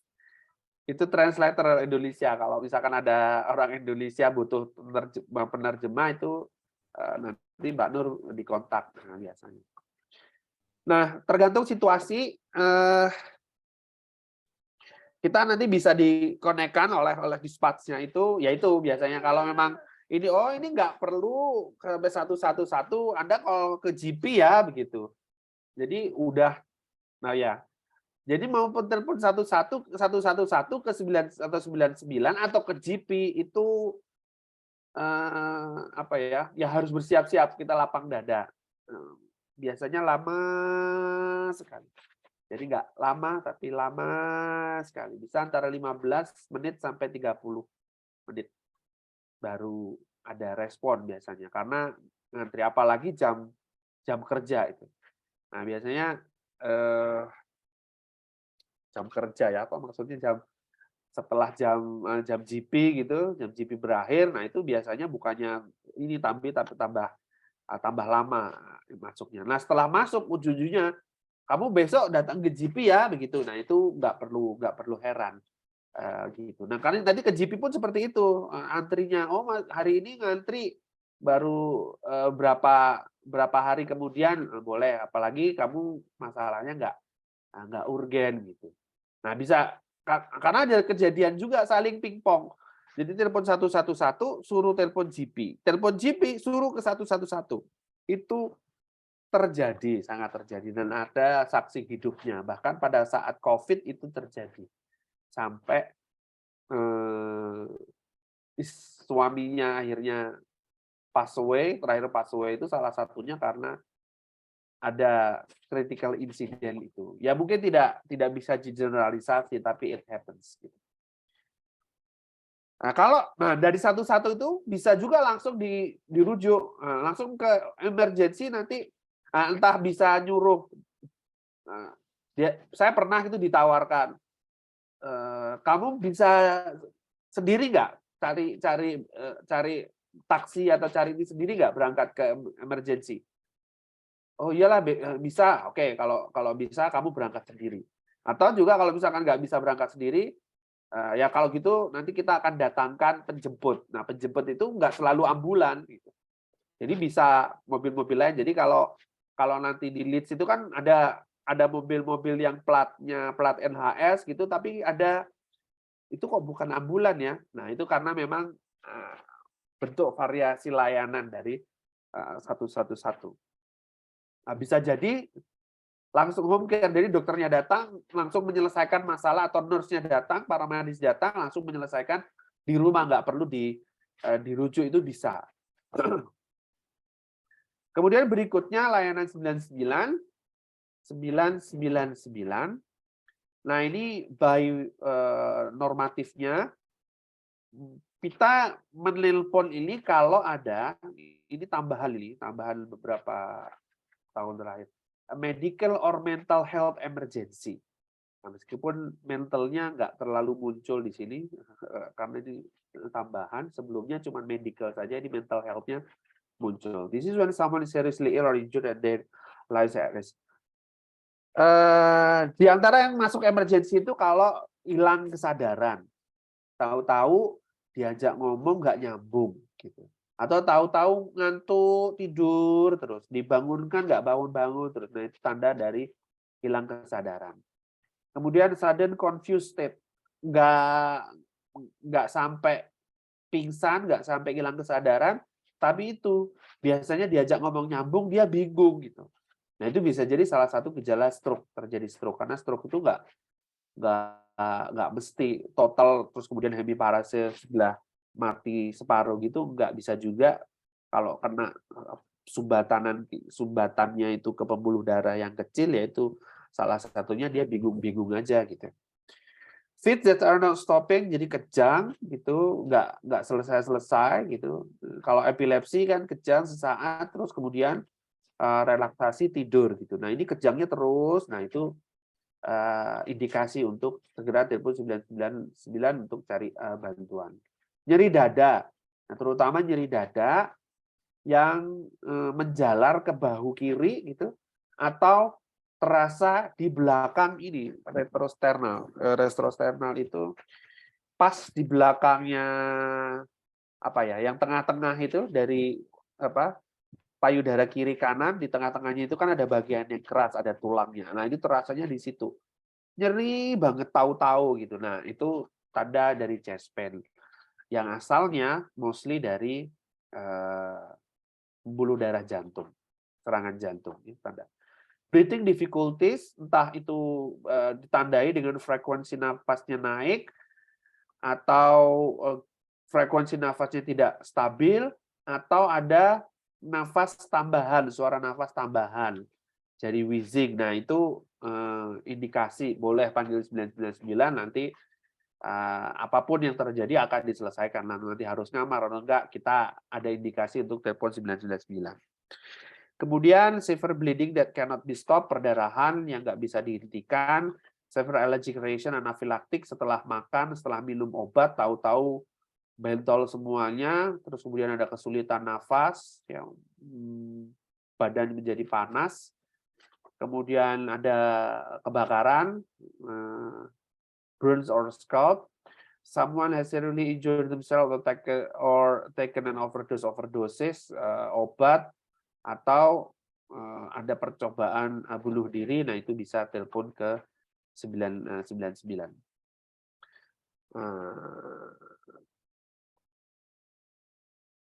itu translator Indonesia. Kalau misalkan ada orang Indonesia butuh penerjemah itu nanti Mbak Nur dikontak biasanya. Nah, tergantung situasi, kita nanti bisa dikonekkan oleh dispatch-nya itu, yaitu biasanya kalau memang ini nggak perlu sampai 111, Anda kalau ke GP ya begitu. Jadi udah, nah ya. Jadi maupun telepon 111 ke 999 atau ke GP itu apa ya? Ya harus bersiap-siap, kita lapang dada. Biasanya lama sekali. Jadi nggak lama, tapi lama sekali. Bisa antara 15 menit sampai 30 menit baru ada respon biasanya. Karena ngantri, apalagi jam kerja itu. Nah biasanya jam kerja ya, apa maksudnya setelah jam GP gitu, jam GP berakhir, nah itu biasanya bukannya ini tambah lama masuknya. Nah setelah masuk ujung-ujungnya kamu besok datang ke GP ya begitu. Nah itu nggak perlu heran gitu. Nah karena tadi ke GP pun seperti itu, antrinya. Oh hari ini ngantri baru berapa hari kemudian boleh. Apalagi kamu masalahnya nggak urgen gitu. Nah bisa karena ada kejadian juga saling pingpong. Jadi telepon 111 suruh telepon GP, telepon GP suruh ke 111. Itu sangat terjadi, dan ada saksi hidupnya. Bahkan pada saat COVID itu terjadi. Sampai suaminya akhirnya terakhir pass away itu salah satunya karena ada critical incident itu. Ya mungkin tidak bisa digeneralisasi, tapi it happens. Nah, dari satu-satu itu bisa juga langsung dirujuk, langsung ke emergency nanti, entah bisa nyuruh. Saya pernah itu ditawarkan, kamu bisa sendiri nggak cari taksi atau cari ini sendiri nggak berangkat ke emergency? Oh iyalah bisa, oke kalau bisa kamu berangkat sendiri. Atau juga kalau misalkan nggak bisa berangkat sendiri, ya kalau gitu nanti kita akan datangkan penjemput. Nah penjemput itu nggak selalu ambulan, gitu. Jadi bisa mobil-mobil lain. Jadi kalau nanti di Leeds itu kan ada mobil-mobil yang plat NHS gitu, tapi itu kok bukan ambulan ya. Nah itu karena memang bentuk variasi layanan dari 111. Nah, bisa jadi langsung home care, jadi dokternya datang langsung menyelesaikan masalah, atau nurse-nya datang, para medis datang langsung menyelesaikan di rumah, nggak perlu dirujuk, itu bisa. Kemudian berikutnya layanan 999. Nah ini by normatifnya kita menelpon ini kalau ada ini tambahan beberapa tahun terakhir, medical or mental health emergency. Nah, meskipun mentalnya nggak terlalu muncul di sini karena ini tambahan, sebelumnya cuma medical saja, ini mental health-nya muncul. This is when someone is seriously ill or injured and their lives at risk. Di antara yang masuk emergency itu kalau hilang kesadaran, tahu-tahu diajak ngomong nggak nyambung, gitu. Atau tahu-tahu ngantuk tidur terus, dibangunkan nggak bangun-bangun terus. Nah itu tanda dari hilang kesadaran. Kemudian sudden confused state, nggak sampai pingsan, nggak sampai hilang kesadaran, tapi itu biasanya diajak ngomong nyambung dia bingung gitu. Nah itu bisa jadi salah satu gejala stroke, terjadi stroke, karena stroke itu nggak mesti total terus kemudian hemiparese sebelah mati separuh gitu, nggak bisa juga. Kalau kena sumbatannya itu ke pembuluh darah yang kecil, yaitu salah satunya dia bingung-bingung aja gitu. Fits that are not stopping, jadi kejang gitu, nggak selesai gitu. Kalau epilepsi kan kejang sesaat terus kemudian relaksasi tidur gitu. Nah ini kejangnya terus, nah itu indikasi untuk segera telepon 999 untuk cari bantuan. Nyeri dada, nah terutama nyeri dada yang menjalar ke bahu kiri gitu, atau terasa di belakang ini retrosternal. Retrosternal itu pas di belakangnya apa ya, yang tengah-tengah itu dari apa payudara kiri kanan, di tengah-tengahnya itu kan ada bagian yang keras, ada tulangnya. Nah, itu terasanya di situ. Nyeri banget tahu-tahu gitu. Nah, itu tanda dari chest pain yang asalnya mostly dari pembuluh darah jantung, serangan jantung. Ini tanda. Breathing difficulties, entah itu ditandai dengan frekuensi nafasnya naik atau frekuensi nafasnya tidak stabil atau ada nafas tambahan, suara nafas tambahan. Jadi wheezing. Nah, itu indikasi boleh panggil 999 nanti apapun yang terjadi akan diselesaikan. Nanti harus ngamar atau enggak, kita ada indikasi untuk telepon 999. Kemudian severe bleeding that cannot be stopped, perdarahan yang nggak bisa dihentikan, severe allergic reaction, anafilaktik setelah makan, setelah minum obat, tahu-tahu bentol semuanya, terus kemudian ada kesulitan nafas, ya, badan menjadi panas, kemudian ada kebakaran, burns or scald, someone has seriously injured themselves or taken an overdosis obat, atau ada percobaan bunuh diri, nah itu bisa telepon ke 999.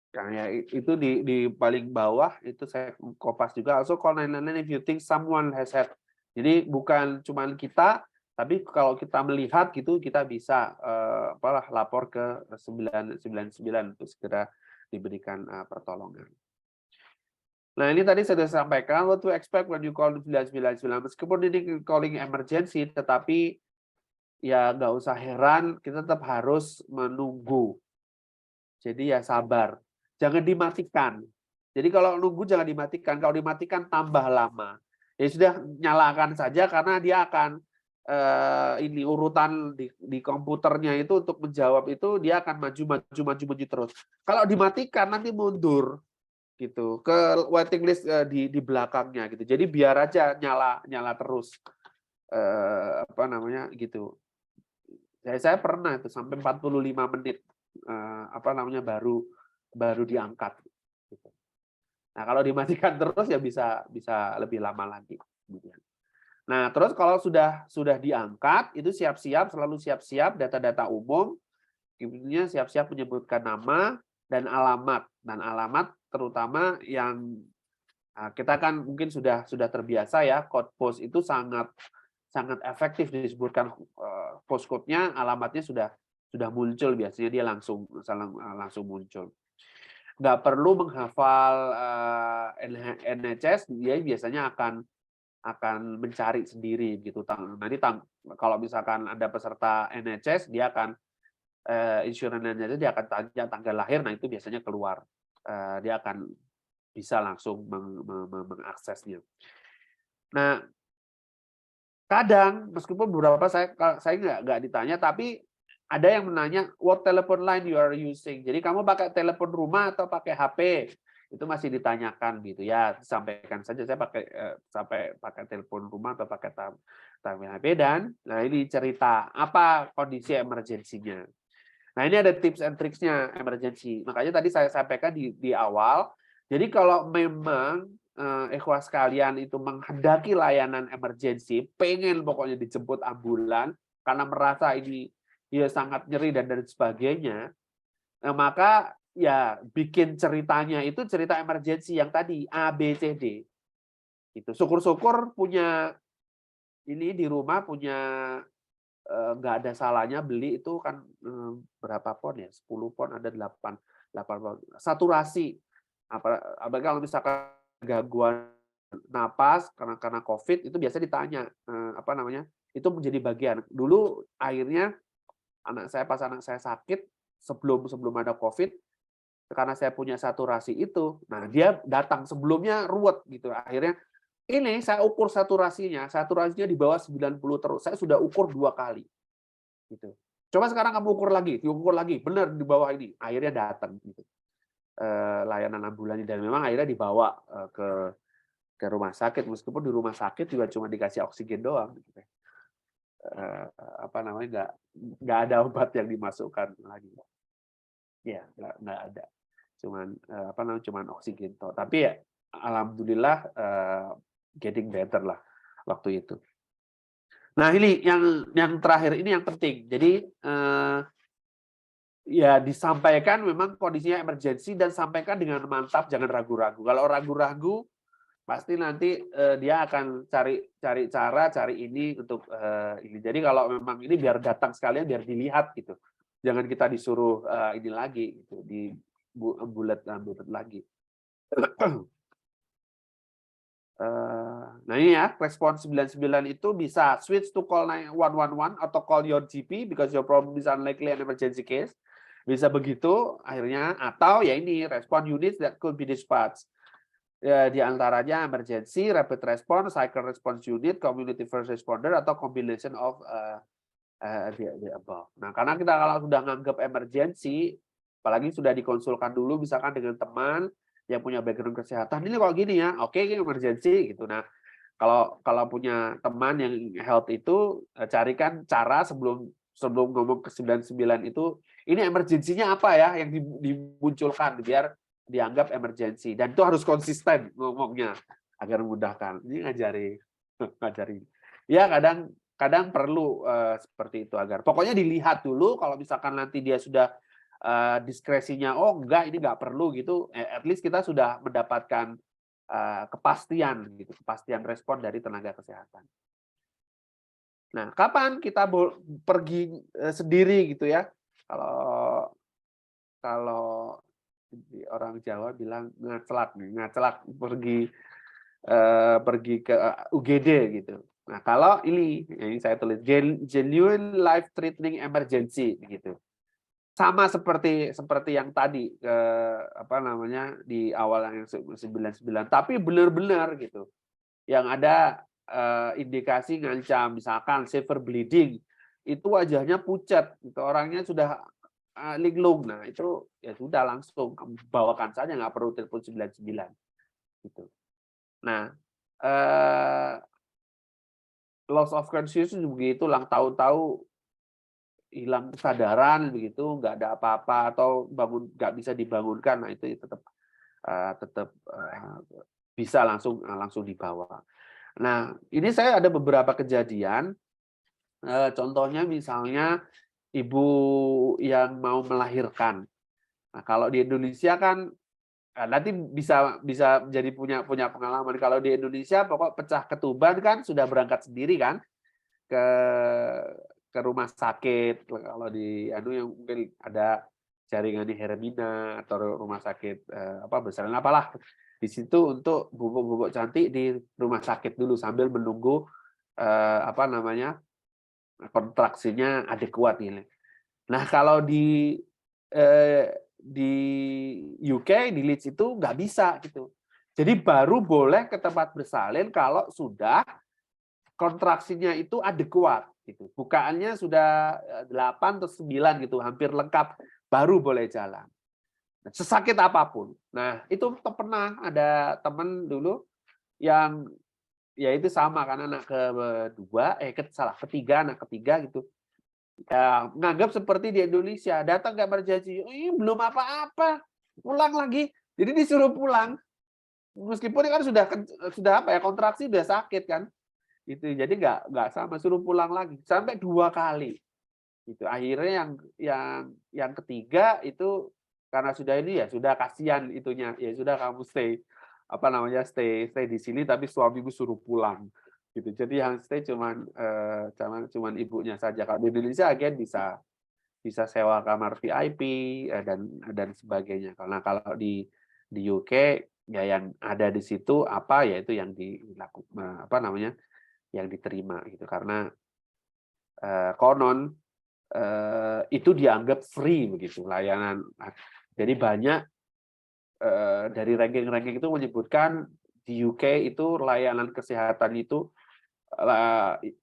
Kayak itu di paling bawah itu saya kopas juga. Also call 999 if you think someone has had. Jadi bukan cuma kita, tapi kalau kita melihat gitu kita bisa lapor ke 999 untuk segera diberikan pertolongan. Nah, ini tadi saya sudah sampaikan, what to expect when you call 999. Meskipun ini calling emergency, tetapi ya nggak usah heran, kita tetap harus menunggu. Jadi ya sabar. Jangan dimatikan. Jadi kalau nunggu jangan dimatikan. Kalau dimatikan tambah lama. Ya sudah, nyalakan saja karena dia akan ini urutan di komputernya itu untuk menjawab itu dia akan maju terus. Kalau dimatikan nanti mundur gitu ke waiting list di belakangnya gitu. Jadi biar aja nyala terus gitu. Saya pernah itu sampai 45 menit baru diangkat gitu. Nah, kalau dimatikan terus ya bisa lebih lama lagi kemudian. Nah, terus kalau sudah diangkat itu selalu siap-siap data-data umum, kemudian siap-siap menyebutkan nama dan alamat terutama yang kita kan mungkin sudah terbiasa ya, code post itu sangat efektif disebutkan postcode-nya, alamatnya sudah muncul, biasanya dia langsung muncul. Nggak perlu menghafal NHS, dia biasanya akan mencari sendiri gitu. Nanti kalau misalkan ada peserta NHS, dia akan insurance NHS, dia akan tanya tanggal lahir, nah itu biasanya keluar. Dia akan bisa langsung mengaksesnya. Nah, kadang meskipun beberapa saya nggak ditanya, tapi ada yang menanya what telephone line you are using. Jadi kamu pakai telepon rumah atau pakai HP? Itu masih ditanyakan gitu ya. Sampaikan saja saya pakai telepon rumah atau pakai HP, dan nah ini cerita apa kondisi emergensinya. Nah, ini ada tips and tricksnya emergency. Makanya tadi saya sampaikan di awal. Jadi kalau memang ikhwas sekalian itu menghendaki layanan emergency, pengen pokoknya dijemput ambulan karena merasa ini ya sangat nyeri dan sebagainya, maka ya bikin ceritanya itu cerita emergency yang tadi A, B, C, D. Itu syukur-syukur punya ini di rumah punya nggak ada salahnya beli itu kan berapa pon ya, 10 pon ada 8 pon. Saturasi, apalagi kalau misalkan gangguan napas karena COVID itu biasa ditanya itu menjadi bagian. Dulu akhirnya pas anak saya sakit sebelum ada COVID, karena saya punya saturasi itu, nah dia datang sebelumnya ruwet gitu, akhirnya ini saya ukur saturasinya di bawah 90 terus. Saya sudah ukur 2 kali. Gitu. Coba sekarang kamu ukur lagi, benar di bawah ini. Akhirnya datang gitu. Layanan ambulan, dan memang akhirnya dibawa ke ke rumah sakit, meskipun di rumah sakit juga cuma dikasih oksigen doang. Gitu. Apa namanya, nggak ada obat yang dimasukkan lagi. Ya, nggak ada. Cuman oksigen toh. Tapi ya alhamdulillah getting better lah waktu itu. Nah, ini yang terakhir ini yang penting. Jadi ya disampaikan memang kondisinya emergency dan sampaikan dengan mantap, jangan ragu-ragu. Kalau ragu-ragu pasti nanti dia akan cari cara, cari ini untuk ini. Jadi kalau memang ini biar datang sekalian, biar dilihat gitu. Jangan kita disuruh ini lagi gitu, di bulat lagi. Nah ini ya, respon 99 itu bisa switch to call 111 atau call your GP because your problem is unlikely an emergency case. Bisa begitu akhirnya, atau ya ini respon units that could be dispatched. Ya, di antaranya emergency, rapid response, cycle response unit, community first responder, atau combination of the above. Nah, karena kita kalau sudah nganggap emergency, apalagi sudah dikonsulkan dulu misalkan dengan teman yang punya background kesehatan, ini kok gini ya, oke, ini emergency gitu. Nah, kalau punya teman yang health itu, carikan cara sebelum ngomong ke 99 itu, ini emergensinya apa ya yang dimunculkan biar dianggap emergency, dan itu harus konsisten ngomongnya agar memudahkan. Ini ngajari. Ya kadang perlu seperti itu, agar pokoknya dilihat dulu. Kalau misalkan nanti dia sudah diskresinya, oh enggak, ini enggak perlu gitu, at least kita sudah mendapatkan kepastian respon dari tenaga kesehatan. Nah, kapan kita pergi sendiri gitu ya? Kalau orang Jawa bilang ngacelak pergi ke UGD gitu. Nah, kalau ini saya tulis genuine life threatening emergency gitu. Sama seperti yang tadi di awal yang 99, tapi benar-benar gitu. Yang ada indikasi ngancam, misalkan severe bleeding, itu wajahnya pucat, gitu. Orangnya sudah linglung. Nah, itu ya sudah langsung bawakan saja, nggak perlu telepon 99 gitu. Nah, loss of consciousness begitu, tahu-tahu hilang kesadaran begitu, nggak ada apa-apa, atau nggak bisa dibangunkan, nah itu tetap bisa langsung dibawa. Nah, ini saya ada beberapa kejadian, contohnya misalnya ibu yang mau melahirkan. Nah, kalau di Indonesia kan nanti bisa jadi punya pengalaman. Kalau di Indonesia pokok pecah ketuban kan sudah berangkat sendiri kan ke rumah sakit. Kalau di yang mungkin ada jaringan di Hermina atau rumah sakit besar apalah di situ, untuk bubuk-bubuk cantik di rumah sakit dulu sambil menunggu kontraksinya adekuat ini. Nah, kalau di UK, di Leeds itu nggak bisa gitu. Jadi baru boleh ke tempat bersalin kalau sudah kontraksinya itu adekuat gitu. Bukaannya sudah 8 atau 9 gitu, hampir lengkap, baru boleh jalan. Sesakit apapun. Nah, itu pernah ada teman dulu yang ya itu sama kan, anak ketiga gitu. Ya, menganggap seperti di Indonesia, datang ke emergency, belum apa-apa, pulang lagi. Jadi disuruh pulang. Meskipun kan sudah kontraksi, udah sakit kan. Itu jadi nggak sama, suruh pulang lagi sampai 2 kali. Itu akhirnya yang ketiga itu karena sudah ini ya sudah kasihan itunya, ya sudah kamu stay di sini, tapi suamiku suruh pulang gitu. Jadi yang stay cuman ibunya saja. Kalau di Indonesia bisa sewa kamar VIP dan sebagainya. Karena kalau di UK ya yang ada di situ ya itu yang dilakukan yang diterima gitu, karena konon itu dianggap free begitu layanan. Jadi banyak dari ranking-ranking itu menyebutkan di UK itu layanan kesehatan itu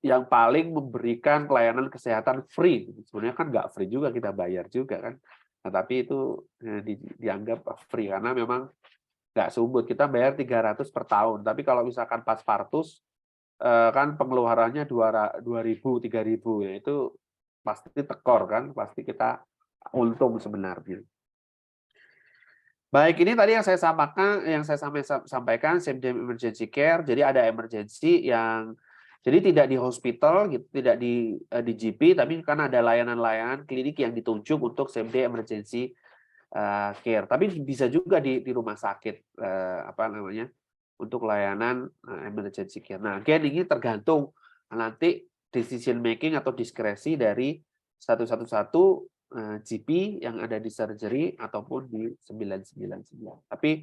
yang paling memberikan pelayanan kesehatan free. Sebenarnya kan nggak free juga, kita bayar juga kan. Nah, tapi itu dianggap free karena memang nggak subut, kita bayar 300 per tahun. Tapi kalau misalkan pas partus, kan pengeluarannya 2.000, 3.000 ya, itu pasti tekor kan, pasti kita untung sebenarnya. Baik, ini tadi yang saya sampaikan same day emergency care. Jadi ada emergency yang jadi tidak di hospital gitu, tidak di GP, tapi kan ada layanan-layanan klinik yang ditunjuk untuk same day emergency care. Tapi bisa juga di rumah sakit apa namanya untuk layanan emergency care. Nah, again ini tergantung nanti decision making atau diskresi dari satu GP yang ada di surgery ataupun di 999. Tapi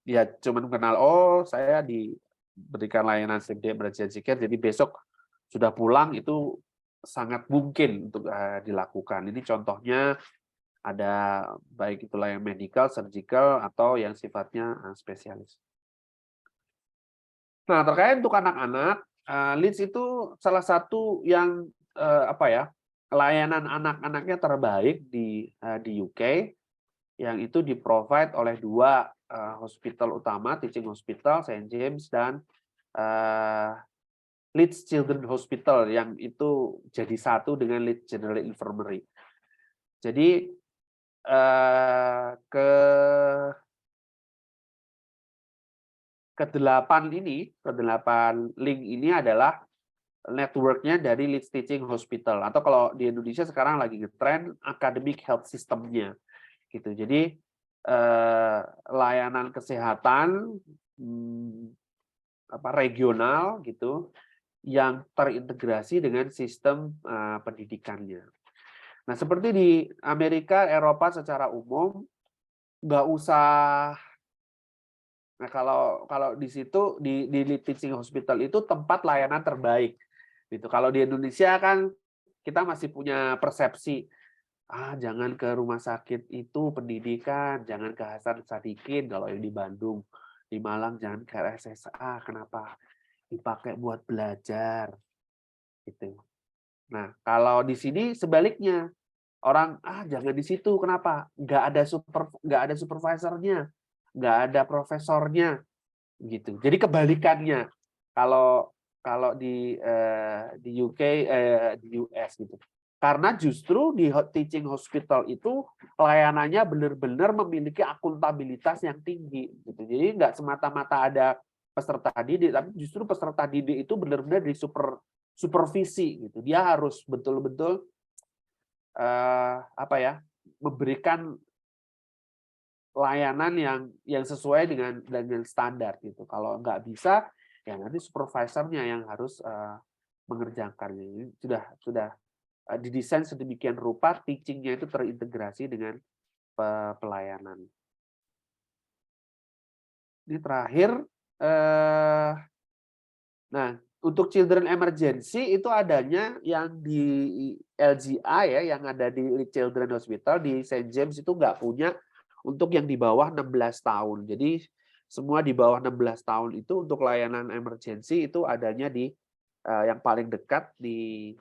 ya cuman kenal, oh saya diberikan layanan same day emergency care, jadi besok sudah pulang, itu sangat mungkin untuk dilakukan. Ini contohnya ada baik itulah yang medical, surgical, atau yang sifatnya spesialis. Nah, terkait untuk anak-anak, Leeds itu salah satu yang apa ya, layanan anak-anaknya terbaik di UK, yang itu di-provide oleh 2 hospital utama, teaching hospital, St. James dan Leeds Children's Hospital, yang itu jadi satu dengan Leeds General Infirmary. Jadi ke-8 link ini adalah network-nya dari Leeds Teaching Hospital, atau kalau di Indonesia sekarang lagi ngetren academic health system-nya gitu. Jadi layanan kesehatan regional gitu yang terintegrasi dengan sistem pendidikannya. Nah, seperti di Amerika, Eropa secara umum nggak usah. Nah, kalau di situ di teaching hospital itu tempat layanan terbaik gitu. Kalau di Indonesia kan kita masih punya persepsi, jangan ke rumah sakit itu pendidikan, jangan ke Hasan Sadikin kalau yang di Bandung, di Malang jangan ke RSSA, kenapa? Dipakai buat belajar gitu. Nah, kalau di sini sebaliknya, orang jangan di situ, kenapa? Nggak ada supervisornya, nggak ada profesornya gitu. Jadi kebalikannya kalau di UK, di US gitu. Karena justru di teaching hospital itu layanannya benar-benar memiliki akuntabilitas yang tinggi gitu. Jadi nggak semata-mata ada peserta didik, tapi justru peserta didik itu benar-benar di supervisi gitu. Dia harus betul-betul apa ya, memberikan layanan yang sesuai dengan standar gitu. Kalau nggak bisa, ya nanti supervisornya yang harus mengerjakan. Ini sudah didesain sedemikian rupa, teaching-nya itu terintegrasi dengan pelayanan. Ini terakhir, nah untuk children emergency itu adanya yang di LGI ya, yang ada di Children Hospital di St. James itu nggak punya untuk yang di bawah 16 tahun. Jadi semua di bawah 16 tahun itu untuk layanan emergency itu adanya di yang paling dekat di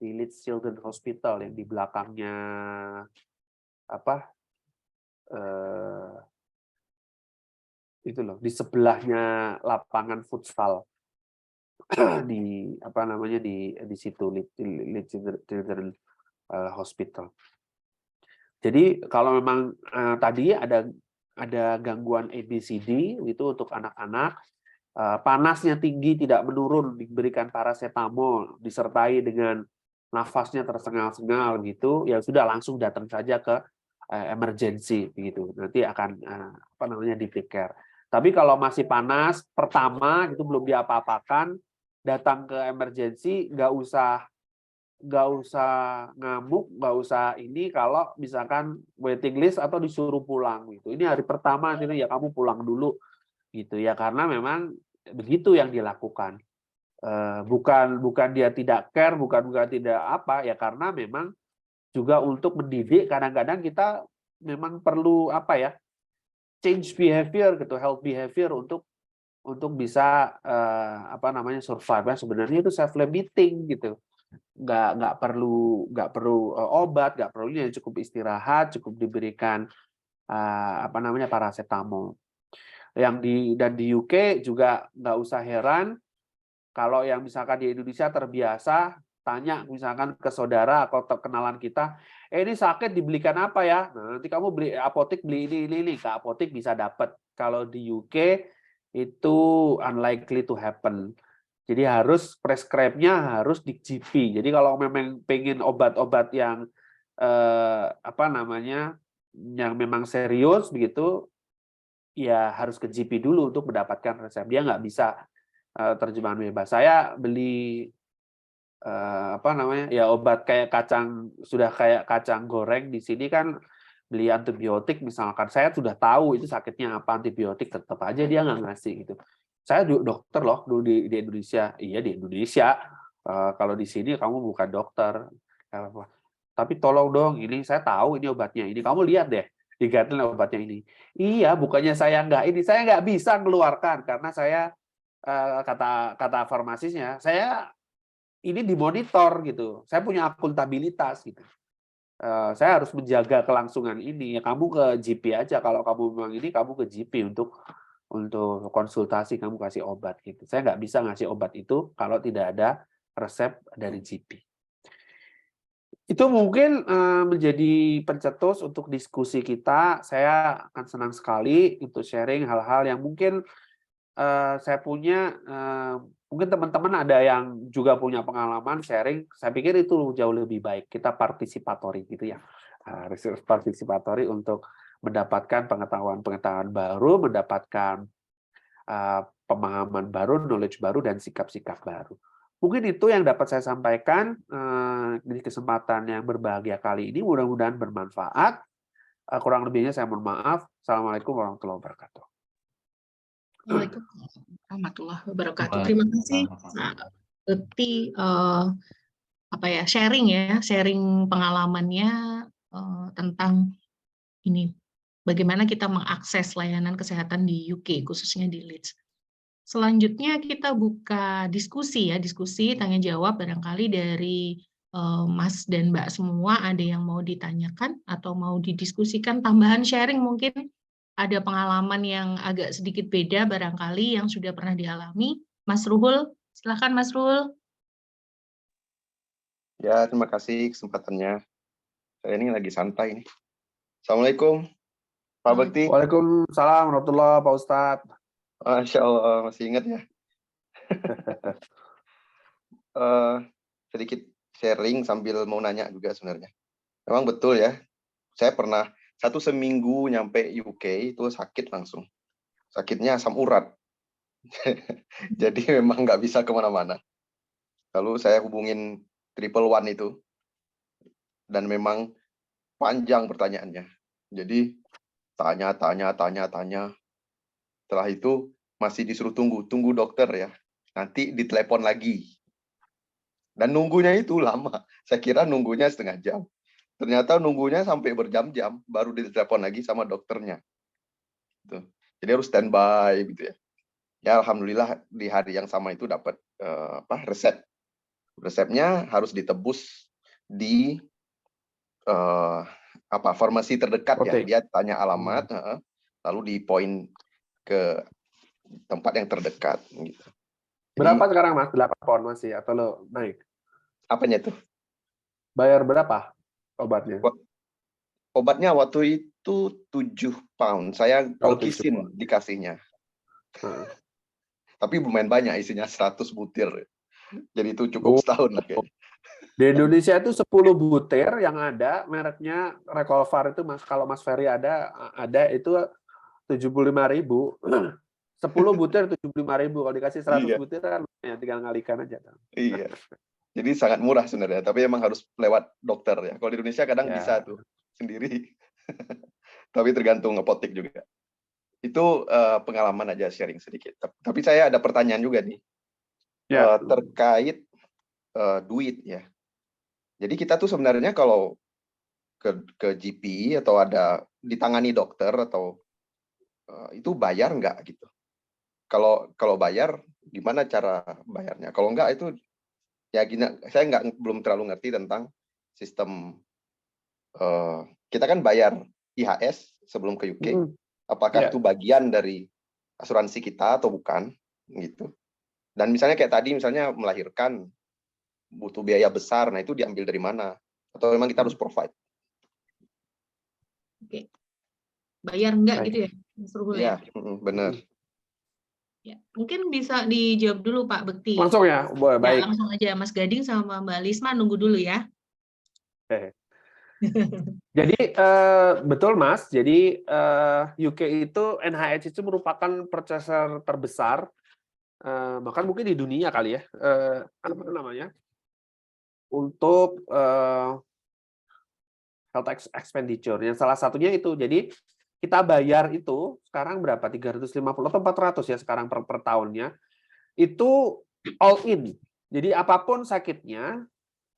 Leeds Children Hospital yang di belakangnya apa itu loh, di sebelahnya lapangan futsal di apa namanya di situ Leeds Children Hospital. Jadi kalau memang tadi ada gangguan ABCD itu untuk anak-anak, panasnya tinggi tidak menurun, diberikan paracetamol disertai dengan nafasnya tersengal-sengal gitu, ya sudah langsung datang saja ke emergency begitu. Nanti akan apa namanya di take care. Tapi kalau masih panas pertama gitu belum diapa-apakan, datang ke emergency, nggak usah ngamuk, nggak usah ini kalau misalkan waiting list atau disuruh pulang gitu. Ini hari pertama ini ya kamu pulang dulu gitu ya, karena memang begitu yang dilakukan. Bukan dia tidak care, bukan tidak apa ya, karena memang juga untuk mendidik kadang-kadang kita memang perlu apa ya, change behavior gitu, health behavior untuk bisa apa namanya survive. Sebenarnya itu self limiting gitu. Nggak perlu obat, nggak perlu, cukup istirahat, cukup diberikan apa namanya, paracetamol. Dan di UK juga nggak usah heran kalau yang misalkan di Indonesia terbiasa tanya misalkan ke saudara atau kenalan kita, ini sakit dibelikan apa ya? Nah, nanti kamu beli apotek, beli ini. Ke apotek bisa dapat. Kalau di UK itu unlikely to happen. Jadi harus prescribe-nya harus di GP. Jadi kalau memang pengen obat-obat yang apa namanya, yang memang serius begitu, ya harus ke GP dulu untuk mendapatkan resep. Dia nggak bisa terjemahan bebas. Saya beli apa namanya, ya obat kayak sudah kayak kacang goreng di sini kan, beli antibiotik misalkan, saya sudah tahu itu sakitnya apa, antibiotik tetap aja dia nggak ngasih gitu. Saya dokter loh dulu di Indonesia. Iya di Indonesia. Kalau di sini kamu bukan dokter. Tapi tolong dong, ini saya tahu ini obatnya ini. Kamu lihat deh, diganti obatnya ini. Iya, bukannya saya nggak bisa keluarkan karena saya kata farmasisnya, saya ini dimonitor gitu. Saya punya akuntabilitas gitu. Saya harus menjaga kelangsungan ini. Ya kamu ke GP aja kalau kamu memang ini, kamu ke GP untuk konsultasi, kamu kasih obat gitu. Saya nggak bisa ngasih obat itu kalau tidak ada resep dari GP. Itu mungkin menjadi pencetus untuk diskusi kita. Saya akan senang sekali untuk sharing hal-hal yang mungkin saya punya, mungkin teman-teman ada yang juga punya pengalaman sharing. Saya pikir itu jauh lebih baik. Kita partisipatori gitu ya, research partisipatori untuk mendapatkan pengetahuan-pengetahuan baru, mendapatkan pemahaman baru, knowledge baru, dan sikap-sikap baru. Mungkin itu yang dapat saya sampaikan di kesempatan yang berbahagia kali ini. Mudah-mudahan bermanfaat. Kurang lebihnya saya mohon maaf. Assalamualaikum warahmatullahi wabarakatuh. Waalaikumsalam warahmatullahi wabarakatuh. Terima kasih Pak Bekti sharing pengalamannya tentang ini, bagaimana kita mengakses layanan kesehatan di UK khususnya di Leeds. Selanjutnya kita buka diskusi tanya jawab, barangkali dari Mas dan Mbak semua ada yang mau ditanyakan atau mau didiskusikan, tambahan sharing mungkin ada pengalaman yang agak sedikit beda barangkali yang sudah pernah dialami. Mas Ruhul, silakan Mas Ruhul. Ya, terima kasih kesempatannya. Saya ini lagi santai nih. Assalamualaikum, Pak Bekti. Waalaikumsalam warahmatullahi Pak Ustadz. Masya Allah, masih ingat ya. Sedikit sharing sambil mau nanya juga sebenarnya. Memang betul ya, saya pernah 1 seminggu nyampe UK itu sakit langsung. Sakitnya asam urat. Jadi memang nggak bisa kemana-mana. Lalu saya hubungin 111 itu. Dan memang panjang pertanyaannya. Jadi tanya. Setelah itu masih disuruh tunggu dokter ya. Nanti ditelepon lagi. Dan nunggunya itu lama. Saya kira nunggunya setengah jam. Ternyata nunggunya sampai berjam-jam baru ditelepon lagi sama dokternya. Gitu. Jadi harus standby gitu ya. Ya alhamdulillah di hari yang sama itu dapat resep. Resepnya harus ditebus di farmasi terdekat ya. Dia tanya alamat, lalu di poin ke tempat yang terdekat gitu. Berapa sekarang Mas? 8 pound masih atau lo naik? Apanya tuh? Bayar berapa obatnya? Obatnya waktu itu 7 pound. Saya Colchicine dikasihnya. Tapi lumayan banyak isinya, 100 butir. Jadi itu cukup setahun lah kayaknya. Di Indonesia itu 10 butir yang ada, mereknya Recolvar itu Mas, kalau Mas Ferry ada itu 75.000. 10 butir 75.000, kalau dikasih 100 butir kan ya tinggal ngalikan aja. Iya. Jadi sangat murah sebenarnya, tapi emang harus lewat dokter ya. Kalau di Indonesia kadang bisa tuh sendiri. Tapi tergantung apotek juga. Itu pengalaman aja, sharing sedikit. Tapi saya ada pertanyaan juga nih. Terkait duit ya. Jadi kita tuh sebenarnya kalau ke GP atau ada ditangani dokter atau itu bayar nggak gitu? Kalau bayar gimana cara bayarnya? Kalau nggak itu ya gini, saya belum terlalu ngerti tentang sistem. Kita kan bayar IHS sebelum ke UK. Mm. Apakah Iya. itu bagian dari asuransi kita atau bukan, gitu. Dan misalnya kayak tadi, misalnya melahirkan butuh biaya besar, nah itu diambil dari mana? Atau memang kita harus provide? Oke. Bayar enggak Baik. gitu ya, Mas Ruhul Iya, ya? benar. Ya, mungkin bisa dijawab dulu Pak Bekti. Langsung ya, boleh, Ya, baik. langsung aja Mas Gading sama Mbak Lisma nunggu dulu ya. Oke. Jadi betul Mas, jadi UK itu NHS itu merupakan purchaser terbesar, bahkan mungkin di dunia kali ya, apa namanya, untuk health expenditure. Yang salah satunya itu, jadi kita bayar itu sekarang berapa? 350 atau 400 ya sekarang per tahunnya. Itu all in. Jadi apapun sakitnya,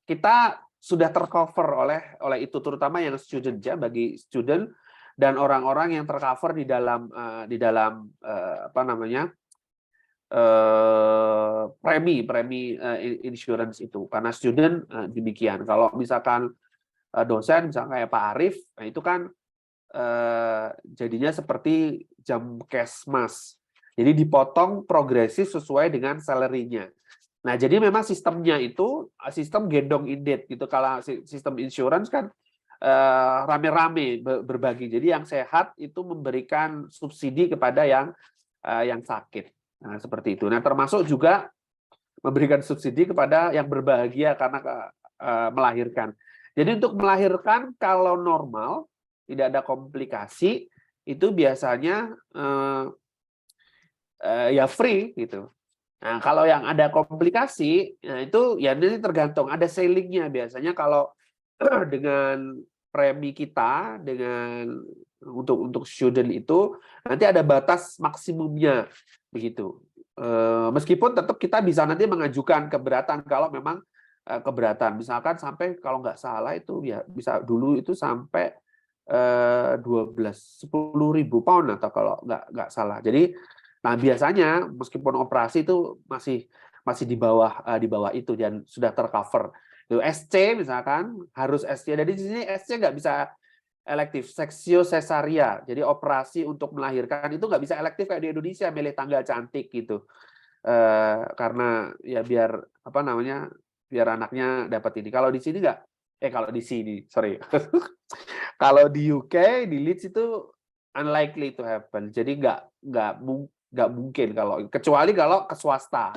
kita sudah tercover oleh itu, terutama yang student ya, bagi student dan orang-orang yang tercover di dalam apa namanya, premi insurance itu. Karena student demikian. Kalau misalkan dosen misalnya kayak Pak Arief, nah itu kan jadinya seperti jam kesmas. Jadi dipotong progresif sesuai dengan salary-nya. Nah, jadi memang sistemnya itu sistem gendong indit gitu. Kalau sistem insurance kan rame-rame berbagi. Jadi yang sehat itu memberikan subsidi kepada yang sakit. Nah, seperti itu. Nah, termasuk juga memberikan subsidi kepada yang berbahagia karena melahirkan. Jadi untuk melahirkan kalau normal tidak ada komplikasi itu biasanya ya free gitu. Nah, kalau yang ada komplikasi, nah itu ya ini tergantung, ada ceilingnya biasanya kalau dengan premi kita dengan untuk student itu nanti ada batas maksimumnya begitu. Meskipun tetap kita bisa nanti mengajukan keberatan kalau memang keberatan, misalkan sampai kalau nggak salah itu ya bisa dulu itu sampai 10.000 pound atau kalau nggak salah. Jadi nah biasanya meskipun operasi itu masih di bawah itu dan sudah tercover. SC misalkan harus SC. Jadi di sini SC nggak bisa elektif, seksio cesaria. Jadi operasi untuk melahirkan itu nggak bisa elektif kayak di Indonesia, milih tanggal cantik gitu. Karena ya biar apa namanya, biar anaknya dapat ini. Kalau di sini nggak, kalau di sini, sorry. Kalau di UK, di Leeds itu unlikely to happen. Jadi nggak mungkin kalau kecuali kalau ke swasta.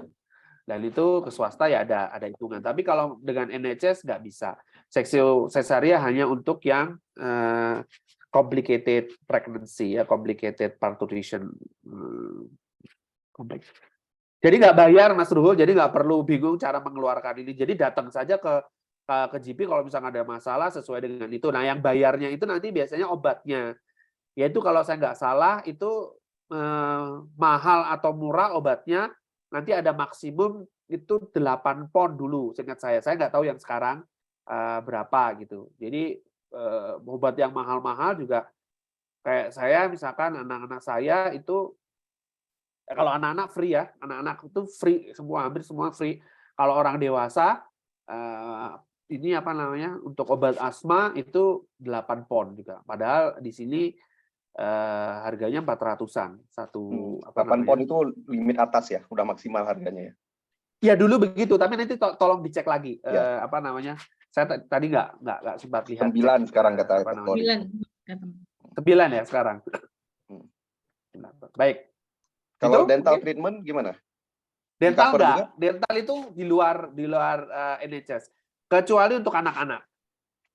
Dan itu ke swasta ya ada hitungan. Tapi kalau dengan NHS nggak bisa. Seksio cesaria hanya untuk yang complicated pregnancy ya, complicated parturition. Jadi nggak bayar Mas Ruhul, jadi nggak perlu bingung cara mengeluarkan ini. Jadi datang saja ke GP kalau misalnya ada masalah sesuai dengan itu. Nah yang bayarnya itu nanti biasanya obatnya. Yaitu kalau saya nggak salah itu mahal atau murah obatnya nanti ada maksimum itu 8 pound dulu, seingat saya. Saya nggak tahu yang sekarang berapa gitu. Jadi obat yang mahal-mahal juga kayak saya misalkan anak-anak saya itu kalau anak-anak free ya, anak-anak itu free semua, hampir semua free. Kalau orang dewasa ini apa namanya untuk obat asma itu 8 pound juga. Padahal di sini harganya 400-an satu. 8 pound itu limit atas ya, udah maksimal harganya ya. Ya dulu begitu, tapi nanti tolong dicek lagi Ya. apa namanya. Saya tadi nggak sempat lihat. 9 sekarang kata apa namanya. 9 ya sekarang. Baik. Kalau Itu, dental mungkin? treatment gimana? Dental Di-cover enggak. juga? Dental itu di luar NHS. Kecuali untuk anak-anak.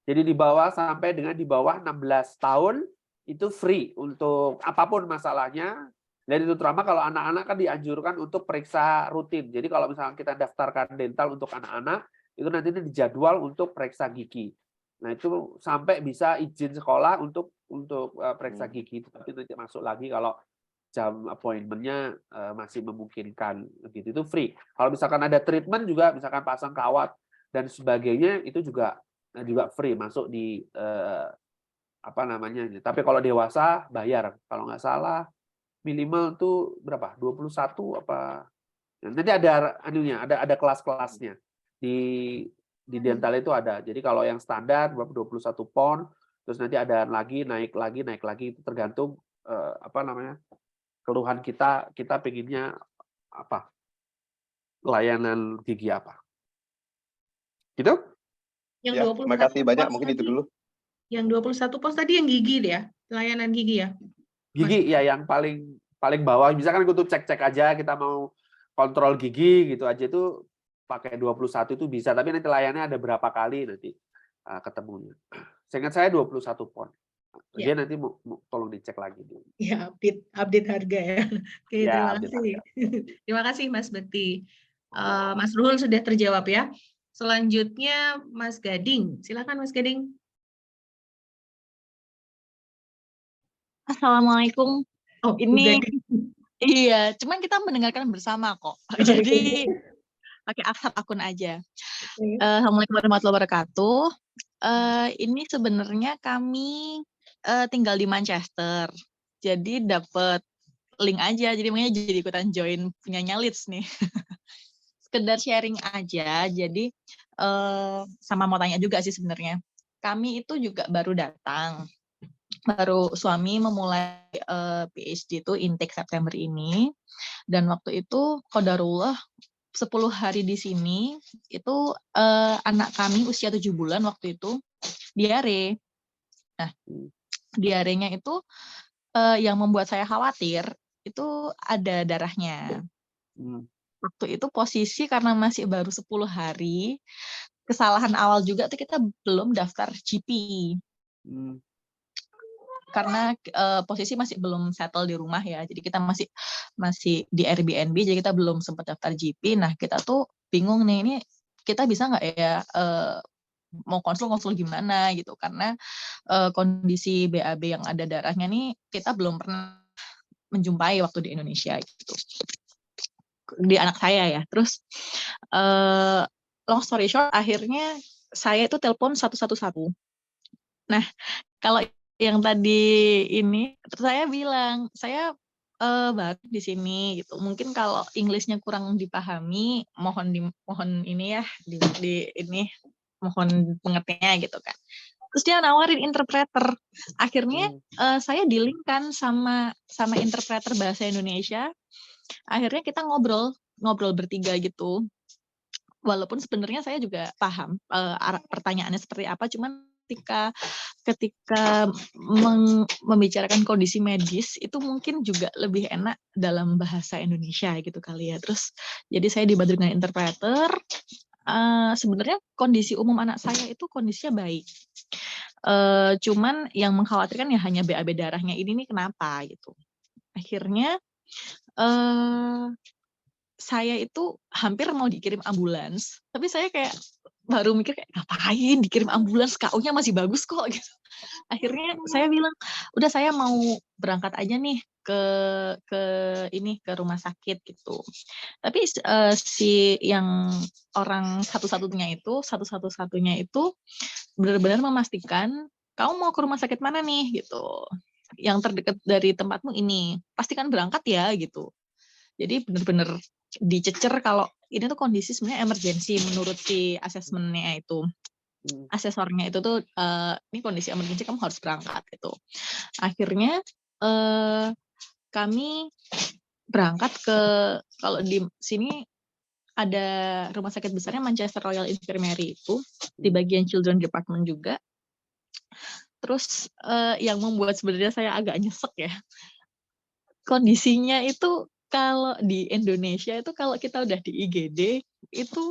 Jadi di bawah sampai dengan di bawah 16 tahun itu free untuk apapun masalahnya. Dan itu terutama kalau anak-anak kan dianjurkan untuk periksa rutin. Jadi kalau misalnya kita daftarkan dental untuk anak-anak, itu nanti dijadwal untuk periksa gigi. Nah itu sampai bisa izin sekolah untuk periksa gigi. Tapi nanti masuk lagi kalau jam appointment-nya masih memungkinkan gitu, itu free. Kalau misalkan ada treatment juga, misalkan pasang kawat dan sebagainya, itu juga free masuk di apa namanya. Tapi kalau dewasa bayar, kalau nggak salah minimal tuh berapa? 21 apa? Nanti ada anunya, ada kelas-kelasnya di dental itu ada. Jadi kalau yang standar 21 pound, terus nanti ada naik lagi, itu tergantung, keluhan kita pengennya apa, layanan gigi apa. Gitu? Yang Ya, 21 terima kasih banyak. pos Mungkin itu tadi, dulu. yang 21 pos tadi yang gigi deh ya, layanan gigi ya. Gigi ya yang paling bawah, misalkan untuk cek-cek aja kita mau kontrol gigi gitu aja itu pakai 21 itu bisa, tapi nanti layannya ada berapa kali nanti ketemunya. Seingat saya 21 pon. Ya. Dia nanti tolong dicek lagi dulu. Ya, update harga ya. Oke, Ya, terima update kasih. harga. Terima kasih Mas Bekti. Mas Ruhul sudah terjawab ya. Selanjutnya Mas Gading. Silakan Mas Gading. Assalamualaikum. Oh, Ini Gading. iya, cuman kita mendengarkan bersama kok. Jadi pakai akun aja. Assalamualaikum warahmatullahi wabarakatuh. Ini sebenarnya kami tinggal di Manchester. Jadi dapat link aja. Jadi makanya jadi ikutan join punyanya Leeds nih. Sekedar sharing aja. Jadi sama mau tanya juga sih sebenarnya. Kami itu juga baru datang. Baru suami memulai PhD itu intake September ini, dan waktu itu qadarullah 10 hari di sini itu anak kami usia 7 bulan waktu itu diare. Nah, diarenya itu yang membuat saya khawatir itu ada darahnya. Waktu itu posisi karena masih baru 10 hari, kesalahan awal juga tuh kita belum daftar GP. Karena posisi masih belum settle di rumah ya, jadi kita masih di Airbnb, jadi kita belum sempat daftar GP. Nah, kita tuh bingung nih, ini kita bisa nggak ya mau konsul gimana gitu, karena kondisi BAB yang ada darahnya nih kita belum pernah menjumpai waktu di Indonesia gitu, di anak saya ya. Terus long story short, akhirnya saya itu telepon 111. Nah, kalau yang tadi ini, saya bilang, saya baru di sini gitu. Mungkin kalau Inggrisnya kurang dipahami, mohon ini ya, ini mohon pengertiannya gitu kan. Terus dia nawarin interpreter. Akhirnya saya di-link-kan sama interpreter bahasa Indonesia. Akhirnya kita ngobrol bertiga gitu. Walaupun sebenarnya saya juga paham pertanyaannya seperti apa, cuman ketika membicarakan kondisi medis itu mungkin juga lebih enak dalam bahasa Indonesia gitu kali ya. Terus jadi saya dibantu dengan interpreter. Sebenarnya kondisi umum anak saya itu kondisinya baik. Cuman yang mengkhawatirkan ya hanya BAB darahnya ini nih kenapa gitu. Akhirnya saya itu hampir mau dikirim ambulans, tapi saya kayak baru mikir kayak ngapain dikirim ambulans, KU-nya masih bagus kok gitu. Akhirnya saya bilang, udah saya mau berangkat aja nih ke rumah sakit gitu. Tapi si yang orang satu-satunya itu benar-benar memastikan kamu mau ke rumah sakit mana nih gitu. Yang terdekat dari tempatmu ini, pastikan berangkat ya gitu. Jadi benar-benar dicecer kalau ini tuh kondisi sebenarnya emergensi menurut si asesmennya itu. Asesornya itu tuh ini kondisi emergensi, kamu harus berangkat gitu. Akhirnya kami berangkat ke, kalau di sini ada rumah sakit besarnya Manchester Royal Infirmary itu di bagian Children Department juga. Terus yang membuat sebenarnya saya agak nyesek ya, kondisinya itu kalau di Indonesia itu kalau kita udah di IGD itu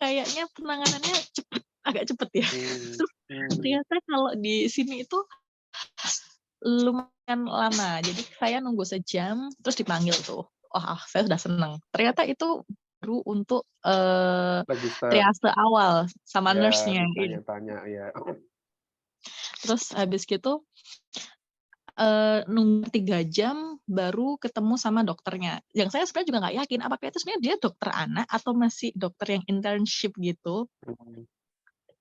kayaknya penanganannya agak cepet ya. Ternyata kalau di sini itu lumayan lama. Jadi saya nunggu sejam terus dipanggil tuh. Wah, saya sudah senang. Ternyata itu baru untuk triase awal sama nurse-nya. Tanya ya. Terus habis gitu nunggu 3 jam baru ketemu sama dokternya. Yang saya sebenarnya juga nggak yakin apakah itu sebenarnya dia dokter anak atau masih dokter yang internship gitu.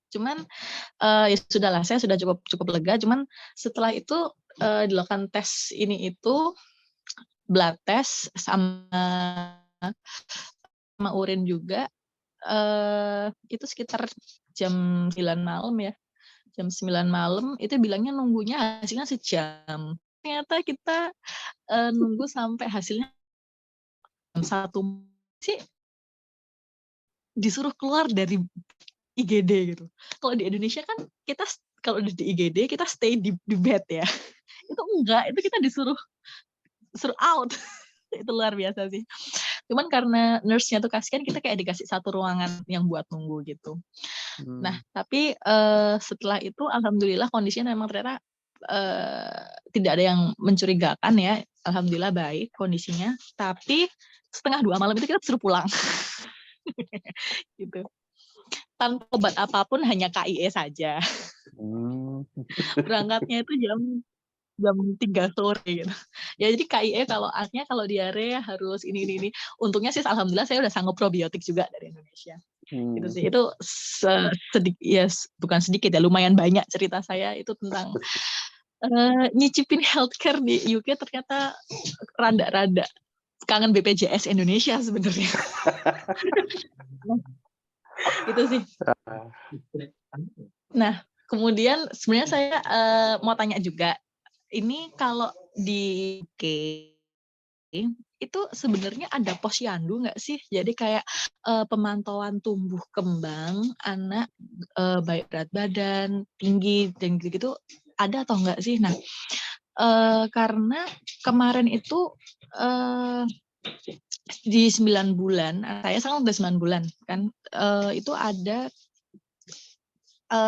Cuman ya sudahlah, saya sudah cukup lega. Cuman setelah itu dilakukan tes ini itu blood test sama urin juga. Itu sekitar jam 9 malam ya. jam 9 malam, itu bilangnya nunggunya hasilnya sejam. Ternyata kita nunggu sampai hasilnya jam 1 sih disuruh keluar dari IGD gitu. Kalau di Indonesia kan kita kalau di IGD kita stay di bed ya. Itu enggak, itu kita disuruh out. Itu luar biasa sih. Cuman karena nurse-nya tuh kasihan, kita kayak dikasih satu ruangan yang buat nunggu gitu. Nah, tapi setelah itu alhamdulillah kondisinya memang ternyata tidak ada yang mencurigakan ya. Alhamdulillah baik kondisinya. Tapi 1:30 malam itu kita disuruh pulang. Gitu. Tanpa obat apapun, hanya KIE saja. Berangkatnya itu jam 3 sore gitu. Ya jadi KIE artinya kalau diare harus ini. Untungnya sih alhamdulillah saya udah sanggup probiotik juga dari Indonesia. Gitu sih. Itu sedikit ya, bukan sedikit ya, lumayan banyak cerita saya itu tentang nyicipin healthcare di UK. Ternyata rada-rada kangen BPJS Indonesia sebenarnya. Gitu sih. Nah, kemudian sebenarnya saya mau tanya juga, ini kalau di UK itu sebenarnya ada posyandu nggak sih? Jadi kayak pemantauan tumbuh kembang anak, baik berat badan, tinggi, dan gitu-gitu, ada atau enggak sih? Nah, karena kemarin itu di 9 bulan, saya sekarang udah 9 bulan kan, itu ada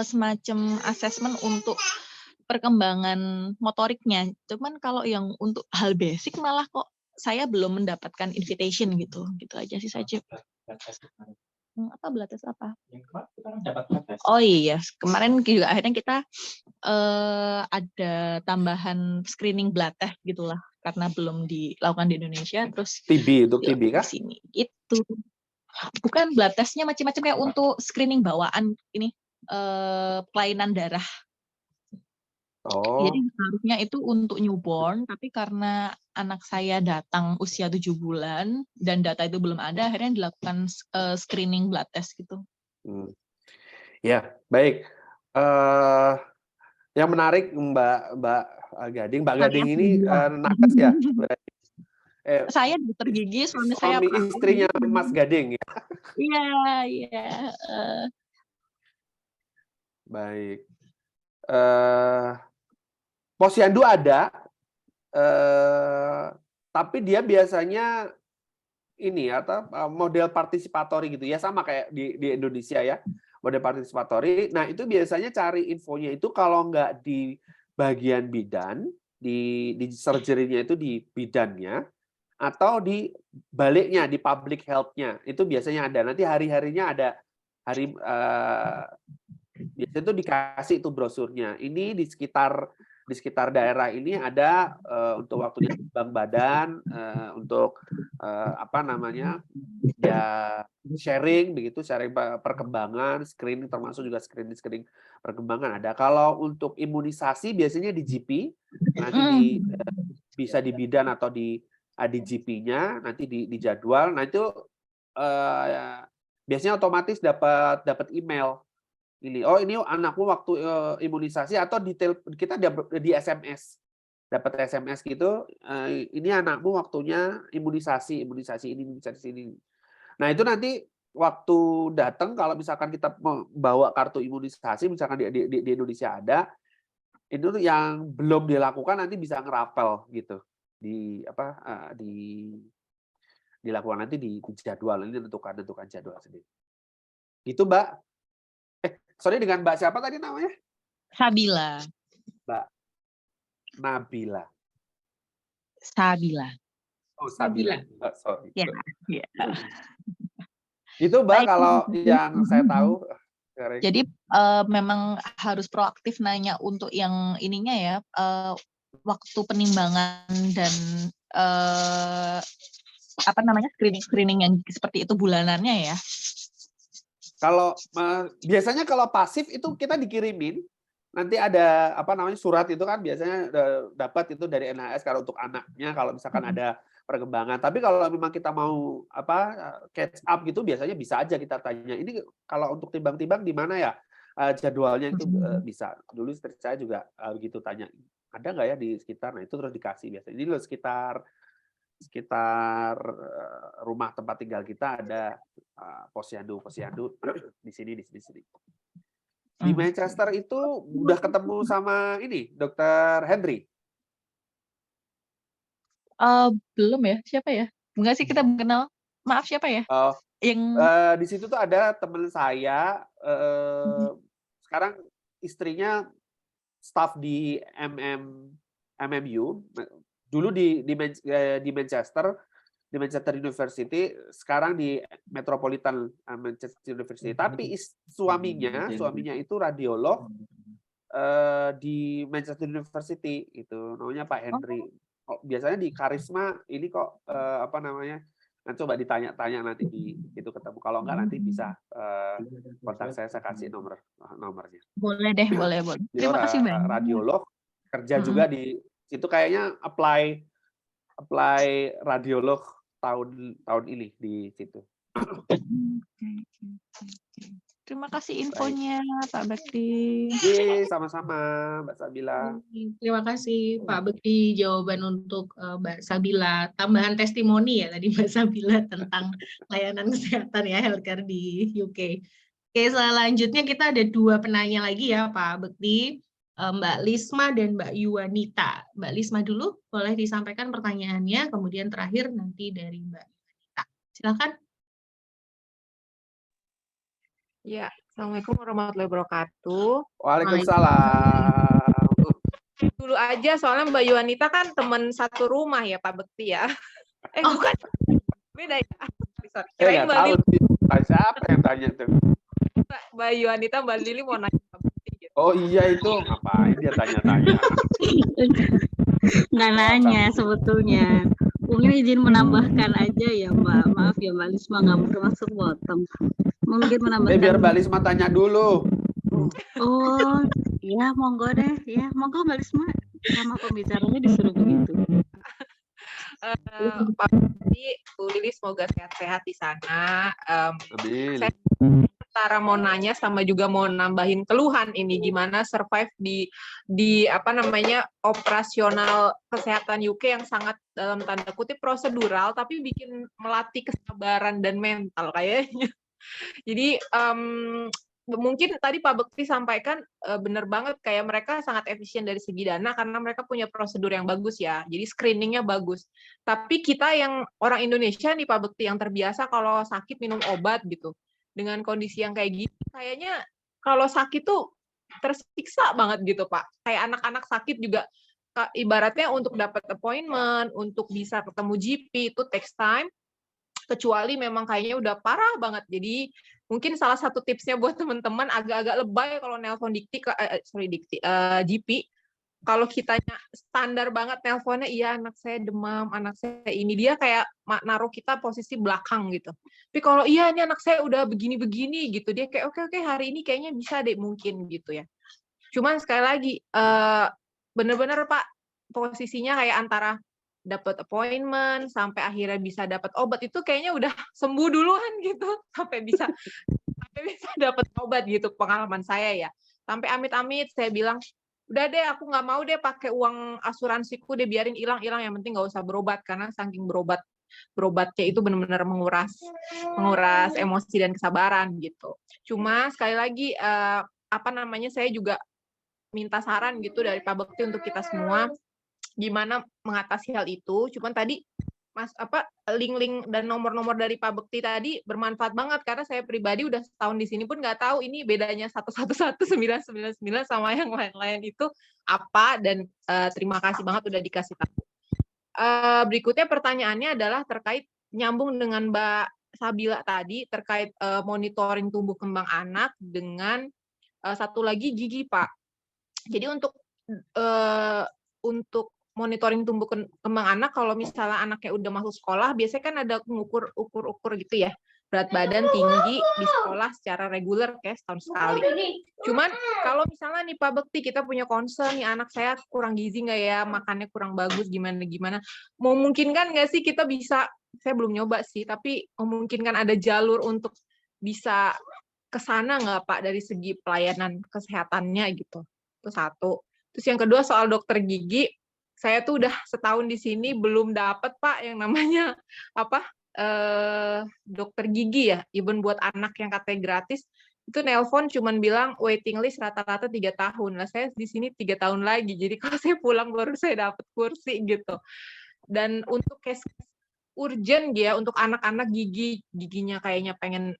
semacam asesmen untuk perkembangan motoriknya. Cuman kalau yang untuk hal basic malah kok saya belum mendapatkan invitation gitu. Gitu aja sih saja. Apa Pilates apa? Oh iya, kemarin juga akhirnya kita ada tambahan screening blood test gitulah, karena belum dilakukan di Indonesia, terus TB untuk TB dilakukan kah? di sini. Gitu. Bukan, blood testnya macam-macam kayak untuk screening bawaan ini kelainan darah. Oh, Jadi harusnya itu untuk newborn, tapi karena anak saya datang usia 7 bulan dan data itu belum ada, akhirnya dilakukan screening blood test gitu. ya baik. Yang menarik Mbak Gading ini nakes ya. Saya dokter gigi, suami saya Suami istrinya Mas Gading ya. Iya. Baik. Posyandu ada, tapi dia biasanya ini atau model partisipatori gitu ya, sama kayak di Indonesia ya, model partisipatori. Nah itu biasanya cari infonya itu kalau nggak di bagian bidan, di surgery-nya itu di bidannya, atau di baliknya di public health-nya itu biasanya ada. Nanti hari-harinya ada biasanya itu dikasih itu brosurnya. Ini di sekitar daerah ini ada untuk waktunya timbang badan, untuk ya sharing begitu, sharing perkembangan, screening termasuk juga screening perkembangan ada. Kalau untuk imunisasi biasanya di GP, nanti bisa di bidan atau di GP-nya nanti di jadwal. Nah itu biasanya otomatis dapat email. Ini anakmu waktu imunisasi, atau detail kita di SMS, dapat SMS gitu, ini anakmu waktunya imunisasi ini. Nah itu nanti waktu datang, kalau misalkan kita bawa kartu imunisasi, misalkan di Indonesia ada, itu yang belum dilakukan nanti bisa ngerapel gitu, dilakukan nanti di jadwal. Ini tentukan jadwal sendiri. Itu Mbak. Sorry, dengan Mbak siapa tadi namanya? Sabila. Mbak Nabila. Sabila. Oh, Sabila. Sorry. Ya. Itu Mbak, kalau yang saya tahu. Jadi memang harus proaktif nanya untuk yang ininya ya, waktu penimbangan dan screening yang seperti itu bulanannya ya. Kalau biasanya kalau pasif itu kita dikirimin, nanti ada surat itu kan biasanya dapat itu dari NHS kalau untuk anaknya, kalau misalkan ada perkembangan. Tapi kalau memang kita mau catch up gitu, biasanya bisa aja kita tanya, ini kalau untuk timbang-timbang di mana ya? jadwalnya itu bisa. Dulu istri saya juga begitu tanya, ada nggak ya di sekitar? Nah itu terus dikasih biasanya. Jadi sekitar rumah tempat tinggal kita ada posyandu di sini. Di Manchester itu udah ketemu sama ini Dokter Henry. Belum ya, siapa ya? Enggak sih, kita belum kenal. Maaf, siapa ya? Oh, Yang di situ tuh ada teman saya, sekarang istrinya staff di MMU, dulu di Manchester University, sekarang di Metropolitan Manchester University. Tapi suaminya itu radiolog di Manchester University, itu namanya Pak Henry. Biasanya di Karisma ini kok apa namanya? Nah, coba ditanya-tanya nanti itu ketemu. Kalau enggak nanti bisa kontak saya kasih nomornya. boleh deh, boleh. Beliau Terima kasih banyak. radiolog, kerja juga di situ, kayaknya apply radiolog tahun ini di situ. Oke. Terima kasih infonya, Pak Bekti. Sama-sama, Mbak Sabila. Terima kasih Pak Bekti, jawaban untuk Mbak Sabila. Tambahan testimoni ya tadi Mbak Sabila tentang layanan kesehatan ya healthcare di UK. Oke, selanjutnya kita ada 2 penanya lagi ya Pak Bekti, Mbak Lisma dan Mbak Yuwanita. Mbak Lisma dulu, boleh disampaikan pertanyaannya, kemudian terakhir nanti dari Mbak Yuwanita. Silakan. Ya, Assalamualaikum warahmatullahi wabarakatuh. Waalaikumsalam. Dulu aja, soalnya Mbak Yuwanita kan teman satu rumah ya Pak Bekti ya. Bukan, beda ya. Sorry. Saya nggak tahu sih, siapa yang tanya tuh. Mbak Yuwanita, Mbak Lili mau nanya Pak Bekti gitu. Oh iya itu, ngapain dia tanya-tanya? Nggak nanya sebetulnya. Mungkin izin menambahkan aja ya Mbak. Maaf ya Mbak Lisma, nggak bermaksud potong. Mungkin menambahkan. Biar Mbak Lisma tanya dulu. Oh, ya monggo deh. Ya, monggo Mbak Lisma. Sama pembicaranya disuruh begitu. Pak Bekti, Bu Lili semoga sehat-sehat di sana. Amin. Saya antara mau nanya sama juga mau nambahin keluhan ini gimana survive di apa namanya operasional kesehatan UK yang sangat dalam tanda kutip prosedural tapi bikin melatih kesabaran dan mental kayaknya. Jadi mungkin tadi Pak Bekti sampaikan benar banget, kayak mereka sangat efisien dari segi dana karena mereka punya prosedur yang bagus ya, jadi screeningnya bagus. Tapi kita yang orang Indonesia nih Pak Bekti yang terbiasa kalau sakit minum obat gitu, dengan kondisi yang kayak gini, kayaknya kalau sakit tuh tersiksa banget gitu Pak. Kayak anak-anak sakit juga, ibaratnya untuk dapat appointment, untuk bisa ketemu GP itu takes time, kecuali memang kayaknya udah parah banget. Jadi mungkin salah satu tipsnya buat teman-teman agak-agak lebay kalau nelpon GP. Kalau kitanya standar banget nelponnya, iya anak saya demam, anak saya ini, dia kayak naruh kita posisi belakang gitu. Tapi kalau iya ini anak saya udah begini-begini gitu, dia kayak oke hari ini kayaknya bisa deh mungkin gitu ya. Cuman sekali lagi bener-bener Pak posisinya kayak antara dapat appointment sampai akhirnya bisa dapat obat itu kayaknya udah sembuh duluan gitu sampai bisa dapat obat gitu, pengalaman saya ya. Sampai amit-amit saya bilang udah deh aku nggak mau deh pakai uang asuransiku deh, biarin hilang yang penting nggak usah berobat, karena saking berobatnya itu benar-benar menguras emosi dan kesabaran gitu. Cuma sekali lagi saya juga minta saran gitu dari Pak Bekti untuk kita semua gimana mengatasi hal itu. Cuman tadi link-link dan nomor-nomor dari Pak Bekti tadi bermanfaat banget, karena saya pribadi udah setahun di sini pun nggak tahu ini bedanya 111-999 sama yang lain-lain itu apa, dan terima kasih banget udah dikasih tahu. Berikutnya pertanyaannya adalah terkait nyambung dengan Mbak Sabila tadi terkait monitoring tumbuh kembang anak dengan satu lagi gigi Pak. Jadi untuk monitoring tumbuh kembang anak, kalau misalnya anaknya udah masuk sekolah, biasanya kan ada ukur gitu ya, berat badan, tinggi di sekolah secara reguler kayak setahun sekali. Cuman kalau misalnya nih Pak Bekti kita punya concern nih, anak saya kurang gizi nggak ya, makannya kurang bagus, gimana, memungkinkan nggak sih kita bisa, saya belum nyoba sih, tapi memungkinkan ada jalur untuk bisa ke sana nggak Pak dari segi pelayanan kesehatannya gitu. Itu satu. Terus yang kedua soal dokter gigi, saya tuh udah setahun di sini belum dapat Pak yang namanya apa dokter gigi ya, even buat anak yang katanya gratis itu nelpon cuman bilang waiting list rata-rata 3 tahun. Lah saya di sini 3 tahun lagi. Jadi kalau saya pulang baru saya dapat kursi gitu. Dan untuk case urgent ya untuk anak-anak giginya kayaknya pengen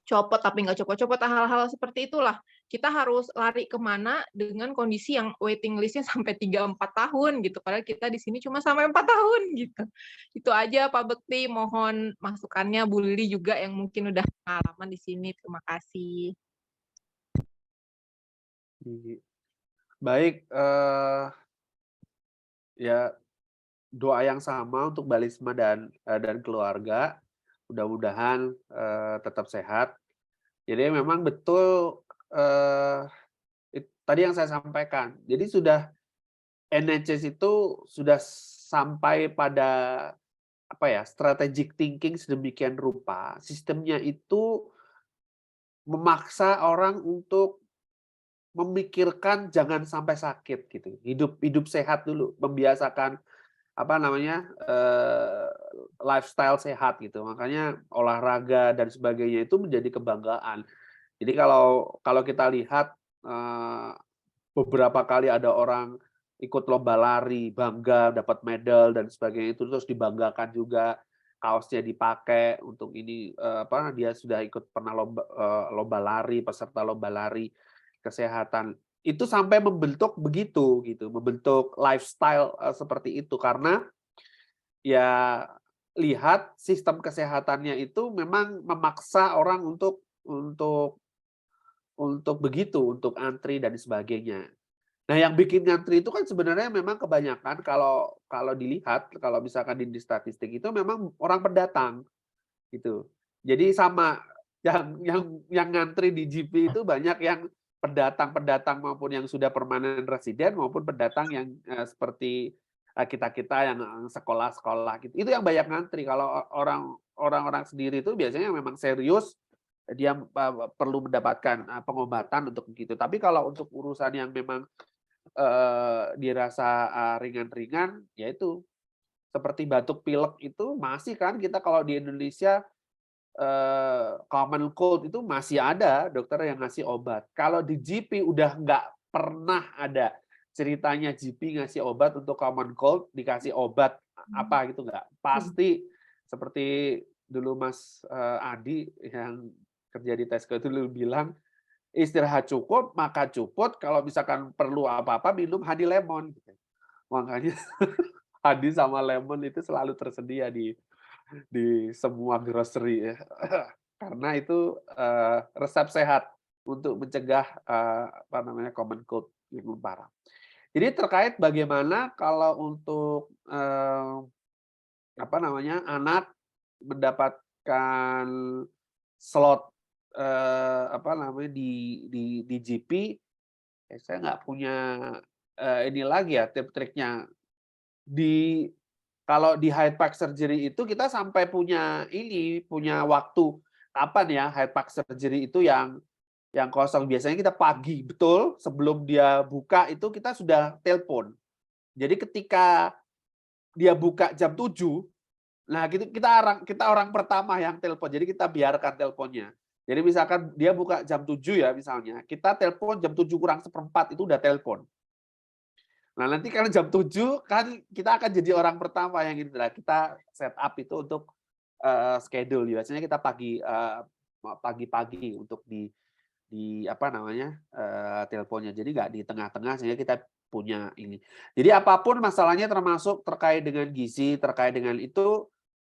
copot tapi nggak copot-copot, hal-hal seperti itulah. Kita harus lari kemana dengan kondisi yang waiting list-nya sampai 3-4 tahun gitu. Padahal kita di sini cuma sampai 4 tahun gitu. Itu aja Pak Bekti, mohon masukannya. Bu Lili juga yang mungkin udah pengalaman di sini. Terima kasih. Baik, ya doa yang sama untuk Mbak Lisma dan keluarga. Mudah-mudahan tetap sehat. Jadi memang betul tadi yang saya sampaikan. Jadi sudah NHS itu sudah sampai pada apa ya, strategic thinking sedemikian rupa, sistemnya itu memaksa orang untuk memikirkan jangan sampai sakit gitu. Hidup sehat dulu, membiasakan apa namanya lifestyle sehat gitu. Makanya olahraga dan sebagainya itu menjadi kebanggaan. Jadi kalau kita lihat beberapa kali ada orang ikut lomba lari, bangga dapat medal dan sebagainya itu terus dibanggakan juga kaosnya dipakai untuk ini dia sudah ikut pernah lomba lari, peserta lomba lari kesehatan. Itu sampai membentuk begitu gitu, membentuk lifestyle seperti itu karena ya lihat sistem kesehatannya itu memang memaksa orang untuk begitu, untuk antri dan sebagainya. Nah, yang bikin ngantri itu kan sebenarnya memang kebanyakan kalau dilihat, kalau misalkan di statistik itu memang orang pendatang gitu. Jadi sama yang ngantri di GP itu banyak yang pendatang maupun yang sudah permanen residen maupun pendatang yang seperti kita yang sekolah-sekolah gitu. Itu yang banyak ngantri. Kalau orang-orang sendiri itu biasanya memang serius dia perlu mendapatkan pengobatan untuk begitu. Tapi kalau untuk urusan yang memang dirasa ringan-ringan, yaitu seperti batuk pilek itu masih kan kita kalau di Indonesia common cold itu masih ada dokter yang ngasih obat. Kalau di GP udah nggak pernah ada ceritanya GP ngasih obat untuk common cold dikasih obat apa gitu nggak. Pasti seperti dulu Mas Adi yang kerja di Tesco itu dulu bilang istirahat cukup, makan cukup, kalau misalkan perlu apa-apa minum honey lemon. Makanya honey sama lemon itu selalu tersedia di semua grocery ya. Karena itu resep sehat untuk mencegah common cold yang parah. Jadi terkait bagaimana kalau untuk anak mendapatkan slot di GP, saya nggak punya ini lagi ya tip-triknya. Kalau di Hyde Park Surgery itu kita sampai punya waktu kapan ya Hyde Park Surgery itu yang kosong. Biasanya kita pagi betul sebelum dia buka itu kita sudah telepon. Jadi ketika dia buka jam 7, nah gitu kita orang pertama yang telepon. Jadi kita biarkan teleponnya. Jadi misalkan dia buka jam 7 ya misalnya, kita telepon jam 7 kurang seperempat itu udah telepon. Nah nanti karena jam 7 kan kita akan jadi orang pertama yang kita set up itu untuk schedule. Biasanya kita pagi-pagi untuk di teleponnya. Jadi nggak di tengah-tengah sehingga kita punya ini. Jadi apapun masalahnya termasuk terkait dengan gizi, terkait dengan itu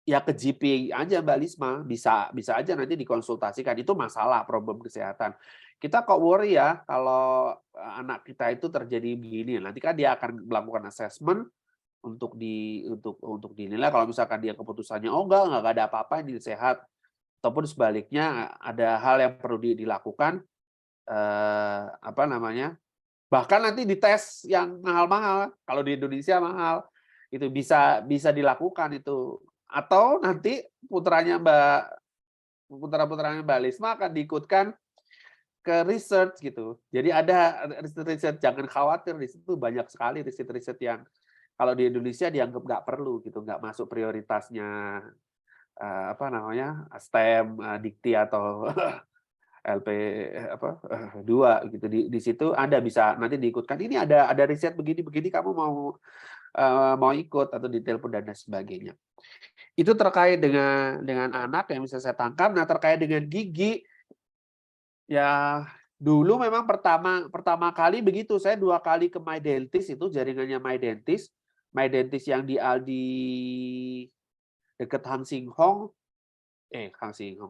ya ke GP aja Mbak Lisma, bisa aja nanti dikonsultasikan, itu masalah problem kesehatan. Kita kok worry ya kalau anak kita itu terjadi begini, nanti kan dia akan melakukan assessment untuk dinilai kalau misalkan dia keputusannya enggak ada apa-apa, ini sehat, ataupun sebaliknya ada hal yang perlu dilakukan bahkan nanti dites yang mahal-mahal, kalau di Indonesia mahal, itu bisa dilakukan itu. Atau nanti putranya Mbak putra-putranya Mbak Lisma akan diikutkan ke research gitu. Jadi ada riset-riset, jangan khawatir, di situ banyak sekali riset-riset yang kalau di Indonesia dianggap nggak perlu gitu, nggak masuk prioritasnya apa namanya STEM, dikti atau LP 2 gitu. Di situ Anda bisa nanti diikutkan. Ini ada riset begini kamu mau ikut atau ditelepon dan sebagainya. Itu terkait dengan anak yang bisa saya tangkap. Nah, terkait dengan gigi ya dulu memang pertama kali begitu. Saya 2 kali ke My Dentist, itu jaringannya My Dentist yang di dekat Hang Sing Hong,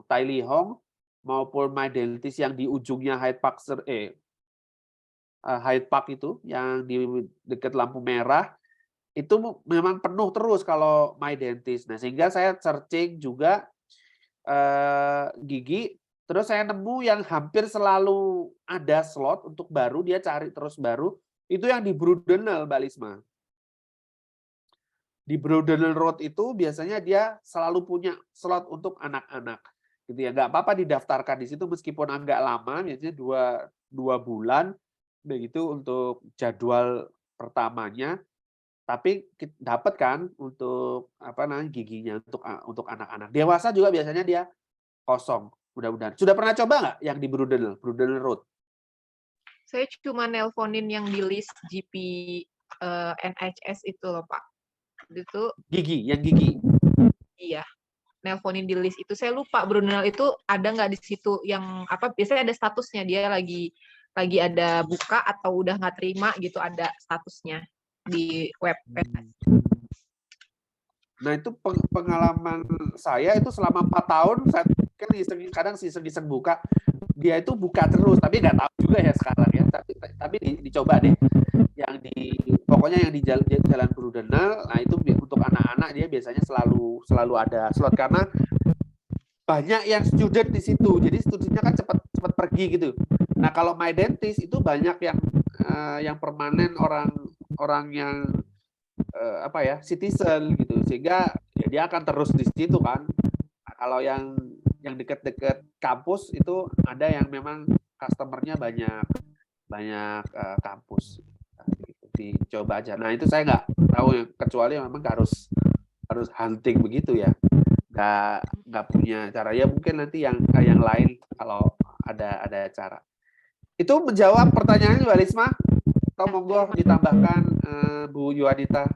Tai Li Hong, maupun My Dentist yang di ujungnya Hyde Park itu yang di dekat lampu merah, itu memang penuh terus kalau My Dentist. Nah, sehingga saya searching juga gigi, terus saya nemu yang hampir selalu ada slot untuk baru, dia cari terus baru, itu yang di Brudenell, Mbak Lisma. Di Brudenell Road itu biasanya dia selalu punya slot untuk anak-anak. Gitu ya, nggak apa-apa didaftarkan di situ meskipun agak lama, biasanya 2 bulan begitu untuk jadwal pertamanya. Tapi dapat kan untuk giginya untuk anak-anak. Dewasa juga biasanya dia kosong. Mudah-mudahan. Sudah pernah coba nggak yang di Brudenell Road? Saya cuma nelponin yang di list GP NHS itu loh Pak. Itu yang gigi. Iya. Nelponin di list itu. Saya lupa Brudenell itu ada nggak di situ yang apa? Biasanya ada statusnya, dia lagi ada buka atau udah nggak terima gitu, ada statusnya di web. Nah, itu pengalaman saya itu selama 4 tahun, saya kan kadang iseng buka, dia itu buka terus, tapi nggak tahu juga ya sekarang ya. Tapi dicoba deh, pokoknya yang di Jalan Brudenell. Nah, itu untuk anak-anak dia biasanya selalu ada slot karena banyak yang student di situ, jadi studinya kan cepat pergi gitu. Nah, kalau My Dentist itu banyak yang permanen, orang yang citizen gitu, sehingga ya dia akan terus di situ kan. Nah, kalau yang dekat-dekat kampus itu ada yang memang customernya banyak kampus. Dicoba aja. Nah, itu saya nggak tahu, kecuali memang harus hunting begitu ya. Nggak punya cara ya, mungkin nanti yang lain kalau ada cara. Itu menjawab pertanyaan Mbak Lisma? Atau monggo ditambahkan Bu Yuanita?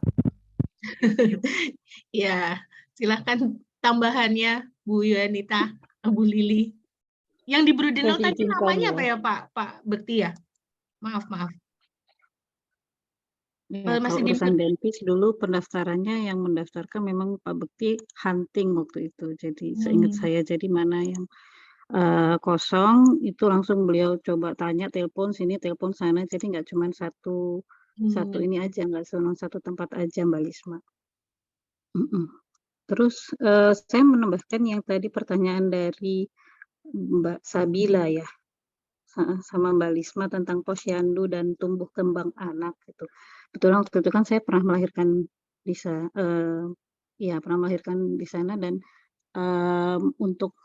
Ya, silakan tambahannya Bu Yuanita, Bu Lili. Yang di Brudenell tadi namanya apa ya Pak Bekti ya? Maaf. Ya, kalau urusan dentist dulu pendaftarannya yang mendaftarkan memang Pak Bekti hunting waktu itu. Jadi seingat saya, jadi mana yang kosong itu langsung beliau coba tanya, telepon sini, telepon sana. Jadi nggak cuma satu ini aja, nggak cuma satu tempat aja Mbak Lisma. Terus saya menambahkan yang tadi pertanyaan dari Mbak Sabila ya, sama Mbak Lisma tentang posyandu dan tumbuh kembang anak gitu. Betul, waktu itu kan saya pernah melahirkan di sana dan untuk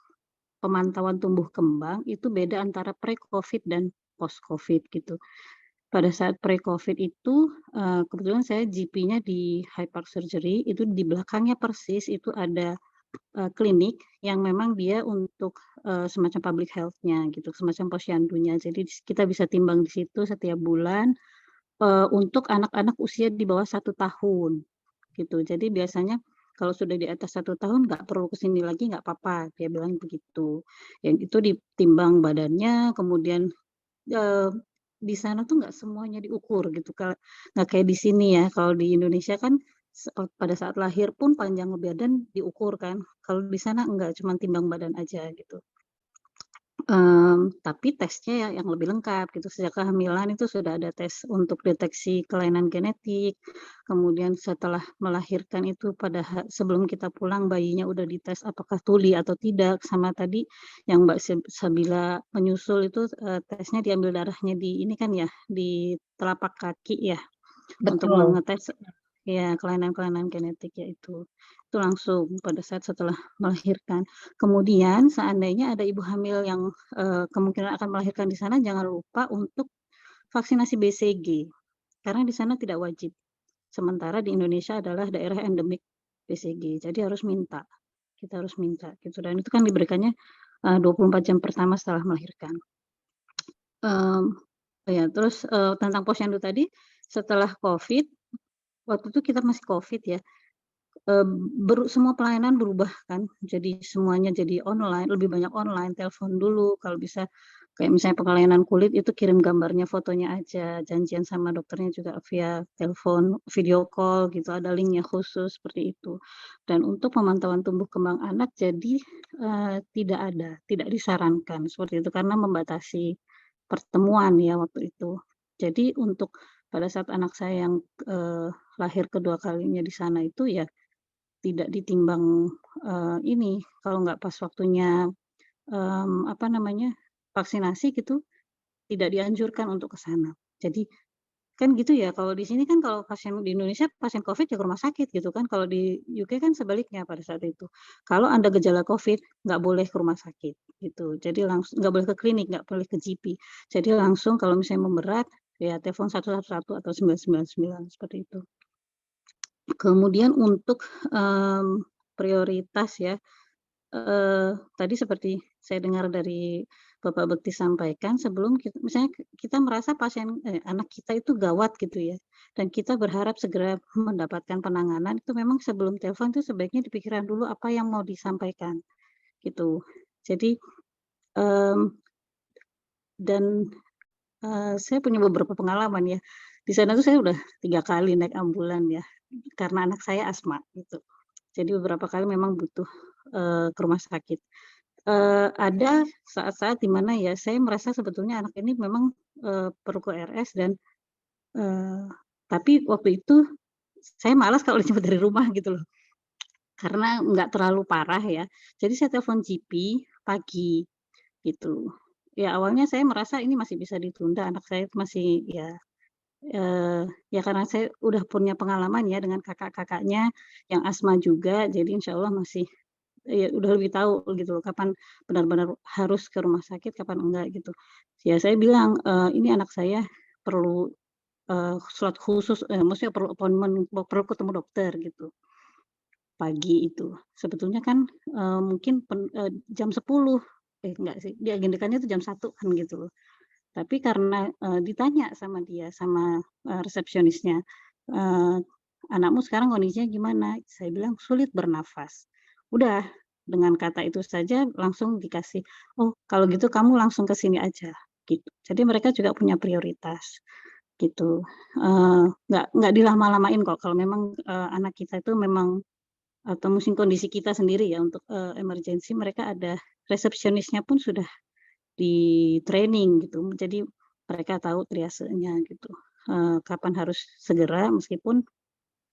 pemantauan tumbuh kembang itu beda antara pre-COVID dan post-COVID gitu. Pada saat pre-COVID itu kebetulan saya GP-nya di Hyde Park Surgery, itu di belakangnya persis itu ada klinik yang memang dia untuk semacam public health-nya gitu, semacam posyandunya. Jadi kita bisa timbang di situ setiap bulan untuk anak-anak usia di bawah 1 tahun gitu. Jadi biasanya kalau sudah di atas 1 tahun nggak perlu kesini lagi, nggak apa-apa, dia bilang begitu. Yang itu ditimbang badannya, kemudian di sana tuh nggak semuanya diukur gitu, nggak kayak di sini ya. Kalau di Indonesia kan pada saat lahir pun panjang badan diukur kan. Kalau di sana enggak, cuma timbang badan aja gitu. Tapi tesnya yang lebih lengkap gitu. Sejak kehamilan itu sudah ada tes untuk deteksi kelainan genetik. Kemudian setelah melahirkan itu sebelum kita pulang bayinya udah dites apakah tuli atau tidak. Sama tadi yang Mbak Sabila menyusul itu tesnya diambil darahnya di ini kan ya, di telapak kaki ya. Betul. Untuk mengetes ya kelainan-kelainan genetik ya itu langsung pada saat setelah melahirkan. Kemudian seandainya ada ibu hamil yang kemungkinan akan melahirkan di sana, jangan lupa untuk vaksinasi BCG karena di sana tidak wajib. Sementara di Indonesia adalah daerah endemik BCG, jadi kita harus minta gitu, dan itu kan diberikannya 24 jam pertama setelah melahirkan. Ya terus tentang posyandu tadi, setelah COVID, waktu itu kita masih COVID ya, semua pelayanan berubah kan, jadi semuanya jadi online, lebih banyak online, telepon dulu kalau bisa, kayak misalnya pelayanan kulit itu kirim gambarnya, fotonya aja, janjian sama dokternya juga via telepon, video call gitu, ada linknya khusus seperti itu. Dan untuk pemantauan tumbuh kembang anak jadi tidak disarankan seperti itu karena membatasi pertemuan ya waktu itu. Jadi untuk pada saat anak saya yang lahir kedua kalinya di sana itu ya tidak ditimbang ini, kalau nggak pas waktunya vaksinasi gitu, tidak dianjurkan untuk ke sana. Jadi kan gitu ya, kalau di sini kan kalau pasien di Indonesia pasien COVID ya ke rumah sakit gitu kan, kalau di UK kan sebaliknya pada saat itu. Kalau Anda gejala COVID nggak boleh ke rumah sakit gitu, jadi langsung nggak boleh ke klinik, nggak boleh ke GP. Jadi langsung kalau misalnya memberat ya telepon 111 atau 999 seperti itu. Kemudian untuk prioritas ya, tadi seperti saya dengar dari Bapak Bekti sampaikan sebelum misalnya kita merasa anak kita itu gawat gitu ya, dan kita berharap segera mendapatkan penanganan, itu memang sebelum telepon itu sebaiknya dipikirkan dulu apa yang mau disampaikan, gitu. Jadi, dan saya punya beberapa pengalaman ya, di sana tuh saya udah 3 kali naik ambulan ya, karena anak saya asma gitu. Jadi beberapa kali memang butuh ke rumah sakit. Ada saat-saat di mana ya saya merasa sebetulnya anak ini memang perlu ke RS dan tapi waktu itu saya malas kalau dijemput dari rumah gitu loh, karena nggak terlalu parah ya. Jadi saya telepon GP pagi gitu. Ya awalnya saya merasa ini masih bisa ditunda, anak saya masih ya karena saya udah punya pengalaman ya dengan kakak-kakaknya yang asma juga, jadi insya Allah masih ya udah lebih tahu gitu loh, kapan benar-benar harus ke rumah sakit, kapan enggak gitu. Ya saya bilang, "Ini anak saya perlu, slot khusus," maksudnya perlu appointment, perlu ketemu dokter gitu, pagi itu. Sebetulnya kan, mungkin jam 10, enggak sih, diagendakannya itu jam 1 kan gitu loh. Tapi karena, ditanya sama dia, sama, resepsionisnya, eee, "Anakmu sekarang kondisinya gimana?" Saya bilang, "Sulit bernafas." Udah, dengan kata itu saja langsung dikasih, "Oh, kalau gitu kamu langsung ke sini aja," gitu. Jadi mereka juga punya prioritas, gitu. Nggak dilama-lamain kok kalau memang, anak kita itu memang atau mungkin kondisi kita sendiri ya untuk, emergency mereka ada resepsionisnya pun sudah di-training gitu, jadi mereka tahu triasenya gitu, kapan harus segera meskipun,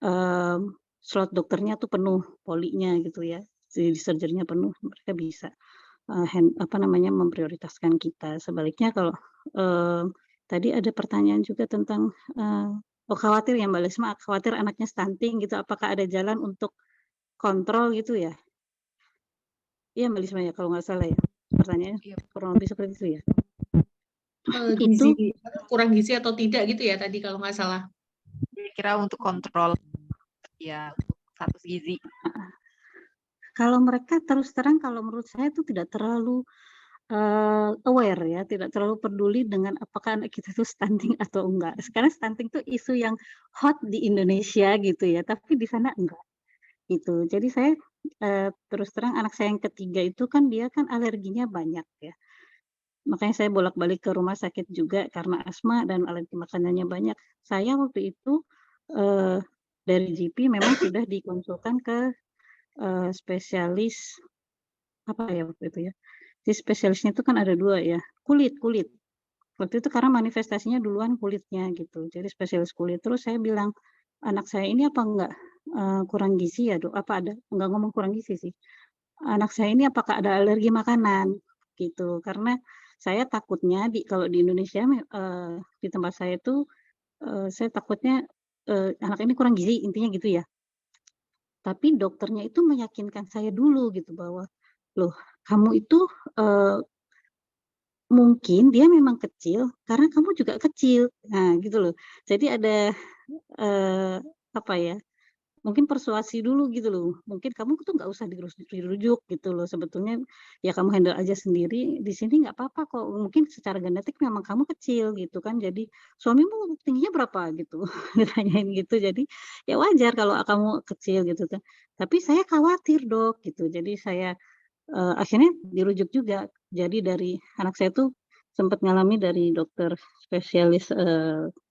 mmm, slot dokternya tuh penuh, polinya gitu ya, surgery-nya penuh, mereka bisa, memprioritaskan kita. Sebaliknya kalau, tadi ada pertanyaan juga tentang, khawatir ya Mbak Lesma, khawatir anaknya stunting gitu, apakah ada jalan untuk kontrol gitu ya? Iya Mbak Lisma ya kalau nggak salah ya, pertanyaannya Iya. kurang lebih seperti itu ya? Gizi, kurang gizi atau tidak gitu ya tadi kalau nggak salah? Kira-kira untuk kontrol ya untuk status gizi. Kalau mereka terus terang kalau menurut saya itu tidak terlalu, aware ya, tidak terlalu peduli dengan apakah anak kita itu stunting atau enggak. Sekarang stunting itu isu yang hot di Indonesia gitu ya, tapi di sana enggak, gitu. Jadi saya, terus terang anak saya yang ketiga itu kan dia kan alerginya banyak ya, makanya saya bolak-balik ke rumah sakit juga karena asma dan alergi makanannya banyak. Saya waktu itu, dari GP memang sudah dikonsulkan ke, spesialis apa ya waktu itu ya, di spesialisnya itu kan ada 2 ya, kulit. Waktu itu karena manifestasinya duluan kulitnya gitu, jadi spesialis kulit. Terus saya bilang, "Anak saya ini apa enggak, kurang gizi ya Dok? Apa ada" enggak ngomong kurang gizi sih, "Anak saya ini apakah ada alergi makanan?" Gitu. Karena saya takutnya kalau di Indonesia di tempat saya itu, saya takutnya anak ini kurang gizi, intinya gitu ya. Tapi dokternya itu meyakinkan saya dulu gitu bahwa, "Loh, kamu itu, mungkin dia memang kecil karena kamu juga kecil." Nah, gitu loh. Jadi ada, apa ya, mungkin persuasi dulu gitu loh. Mungkin kamu tuh nggak usah dirujuk gitu loh. Sebetulnya ya kamu handle aja sendiri, di sini nggak apa-apa kok. Mungkin secara genetik memang kamu kecil gitu kan. Jadi, "Suamimu tingginya berapa?" Gitu, ditanyain gitu. Jadi, ya wajar kalau kamu kecil gitu kan. "Tapi saya khawatir Dok," gitu. Jadi saya, akhirnya dirujuk juga. Jadi dari anak saya tuh sempat ngalami dari dokter spesialis,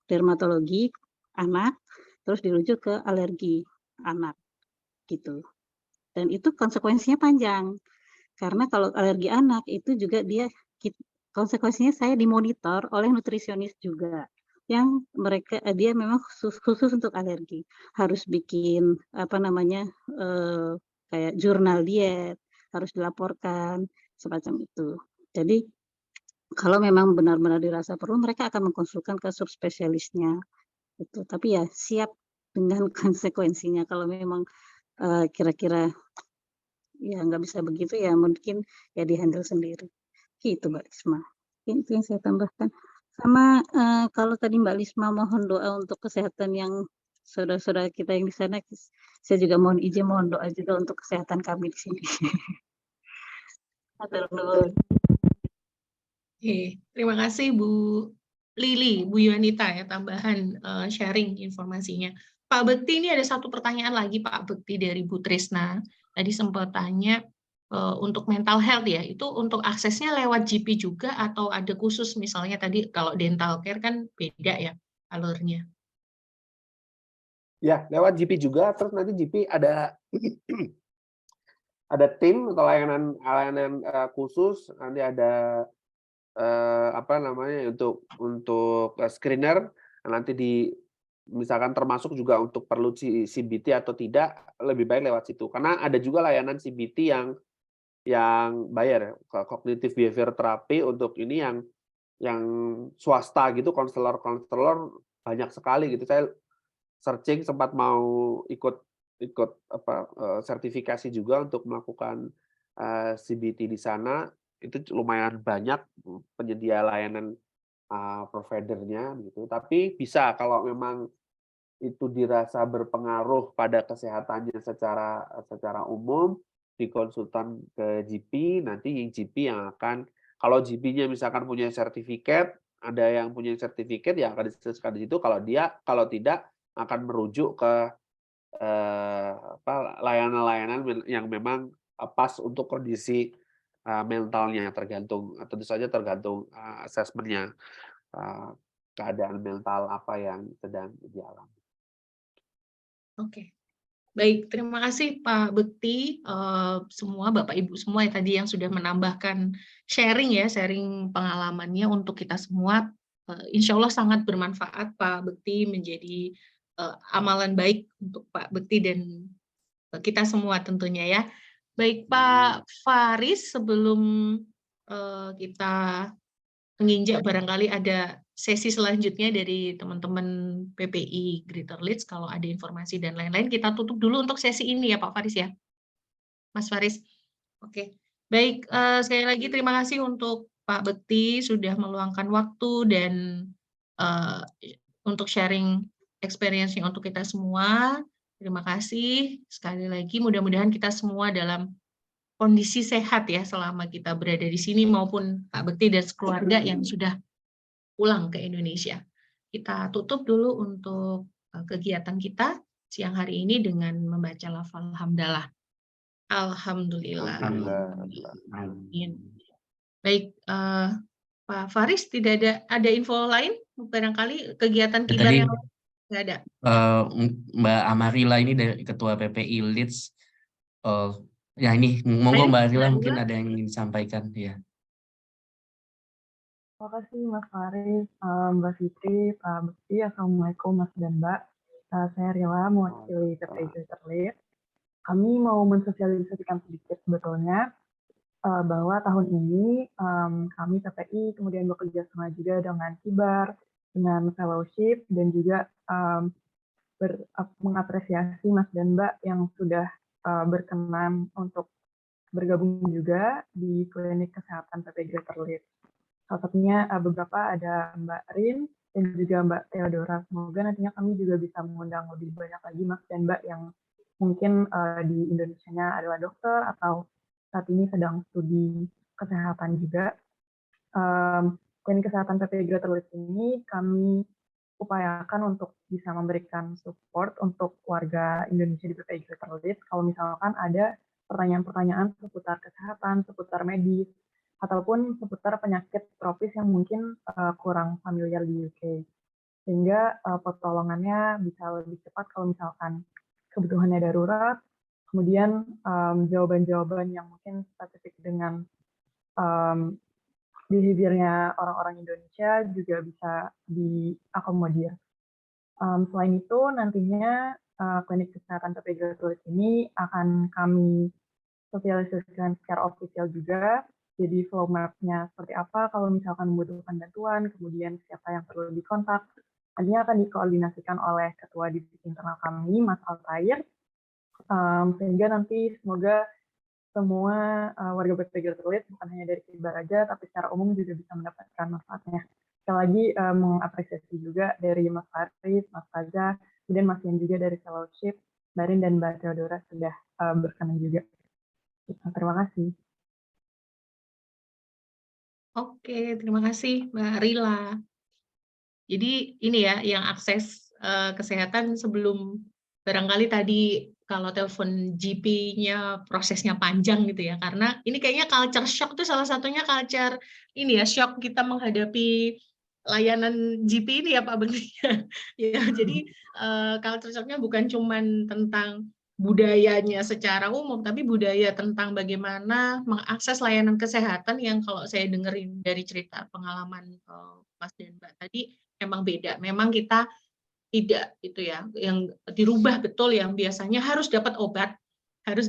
dermatologi anak, terus dirujuk ke alergi anak, gitu. Dan itu konsekuensinya panjang, karena kalau alergi anak itu juga dia konsekuensinya saya dimonitor oleh nutrisionis juga, yang dia memang khusus khusus untuk alergi. Harus bikin, apa namanya, kayak jurnal diet, harus dilaporkan, semacam itu. Jadi, kalau memang benar-benar dirasa perlu, mereka akan mengkonsulkan ke subspesialisnya, gitu. Tapi ya siap dengan konsekuensinya kalau memang kira-kira ya nggak bisa begitu ya mungkin ya di-handle sendiri, gitu Mbak Lisma. Itu yang saya tambahkan. Sama, kalau tadi Mbak Lisma mohon doa untuk kesehatan yang saudara-saudara kita yang di sana, saya juga mohon izin mohon doa juga untuk kesehatan kami di sini. Hatur nuhun. Oke, terima kasih Bu Lili, Bu Yuanita ya tambahan sharing informasinya. Pak Bekti, ini ada satu pertanyaan lagi Pak Bekti dari Bu Trisna. Tadi sempat tanya untuk mental health ya, itu untuk aksesnya lewat GP juga atau ada khusus misalnya tadi kalau dental care kan beda ya alurnya. Ya, lewat GP juga, terus nanti GP ada ada tim atau layanan khusus, nanti ada apa namanya untuk screener, nanti misalkan termasuk juga untuk perlu CBT atau tidak, lebih baik lewat situ. Karena ada juga layanan CBT yang bayar ya, cognitive behavior therapy untuk ini yang swasta gitu, konselor banyak sekali gitu. Saya searching sempat mau ikut sertifikasi juga untuk melakukan CBT di sana. Itu lumayan banyak penyedia layanan provider-nya gitu. Tapi bisa kalau memang itu dirasa berpengaruh pada kesehatannya secara umum, dikonsultan ke GP, nanti GP yang akan, kalau GP-nya misalkan punya sertifikat, ada yang punya sertifikat yang akan disesuaikan di situ, kalau tidak akan merujuk ke layanan-layanan yang memang pas untuk kondisi mentalnya, tentu saja tergantung asesmennya, keadaan mental apa yang sedang dialami. Oke. Baik, terima kasih Pak Bekti, semua Bapak Ibu semua ya tadi yang sudah menambahkan sharing pengalamannya untuk kita semua. Insya Allah sangat bermanfaat Pak Bekti, menjadi amalan baik untuk Pak Bekti dan kita semua tentunya ya. Baik Pak Faris, sebelum kita menginjak barangkali ada sesi selanjutnya dari teman-teman PPI Greater Leeds, kalau ada informasi dan lain-lain, kita tutup dulu untuk sesi ini ya Pak Faris ya. Mas Faris. Oke. Baik, sekali lagi terima kasih untuk Pak Bekti sudah meluangkan waktu dan untuk sharing experience-nya untuk kita semua. Terima kasih. Sekali lagi mudah-mudahan kita semua dalam kondisi sehat ya selama kita berada di sini maupun Pak Bekti dan keluarga yang sudah pulang ke Indonesia. Kita tutup dulu untuk kegiatan kita siang hari ini dengan membaca lafal hamdalah. Alhamdulillah. Amin. Baik, Pak Faris, tidak ada info lain? Barangkali kegiatan kibar Tadi yang nggak ada? Mbak Amarila ini dari Ketua PPI Leeds. Ya ini, monggo Mbak Amarila mungkin ada yang ingin disampaikan. Ya. Terima kasih Mas Faris, Mbak Fitri, Pak Bekti. Assalamualaikum Mas dan Mbak. Saya Rila, mewakili PPI Greater Leeds. Kami mau mensosialisasikan sedikit sebetulnya bahwa tahun ini kami PPI kemudian bekerja sama juga dengan Kibar, dengan fellowship, dan juga mengapresiasi Mas dan Mbak yang sudah berkenan untuk bergabung juga di klinik kesehatan PP Greater Leeds. Salah satunya beberapa ada Mbak Rin dan juga Mbak Theodora. Semoga nantinya kami juga bisa mengundang lebih banyak lagi Mas dan Mbak yang mungkin di Indonesia-nya adalah dokter atau saat ini sedang studi kesehatan juga. Klinik kesehatan PP Greater Leeds ini kami upayakan untuk bisa memberikan support untuk warga Indonesia di PP Greater Leeds kalau misalkan ada pertanyaan-pertanyaan seputar kesehatan, seputar medis, ataupun seputar penyakit tropis yang mungkin kurang familiar di UK. Sehingga pertolongannya bisa lebih cepat kalau misalkan kebutuhannya darurat, kemudian jawaban-jawaban yang mungkin spesifik dengan behavior-nya orang-orang Indonesia juga bisa diakomodir. Selain itu, nantinya klinik kesehatan PP Greater Leeds ini akan kami sosialisasikan secara ofisial juga. Jadi flow map-nya seperti apa kalau misalkan membutuhkan bantuan, kemudian siapa yang perlu dikontak. Nantinya akan dikoordinasikan oleh Ketua Divisi Internal kami, Mas Altair, sehingga nanti semoga semua warga PP Greater Leeds bukan hanya dari Kalbar aja, tapi secara umum juga bisa mendapatkan manfaatnya. Sekali lagi mengapresiasi juga dari Mas Faris, Mas Faza, kemudian Mas Ian juga dari Fellowship, Mbak Rin dan Mbak Theodora sudah berkenan juga. Terima kasih. Oke, terima kasih Mbak Rila. Jadi ini ya, yang akses kesehatan sebelum barangkali tadi kalau telepon GP-nya prosesnya panjang gitu ya, karena ini kayaknya culture shock itu salah satunya culture ini ya, shock kita menghadapi layanan GP ini ya Pak Bekti. Ya, jadi culture shock-nya bukan cuman tentang budayanya secara umum, tapi budaya tentang bagaimana mengakses layanan kesehatan yang kalau saya dengerin dari cerita pengalaman Mas dan Mbak tadi memang beda. Memang kita tidak itu ya, yang dirubah betul yang biasanya harus dapat obat, harus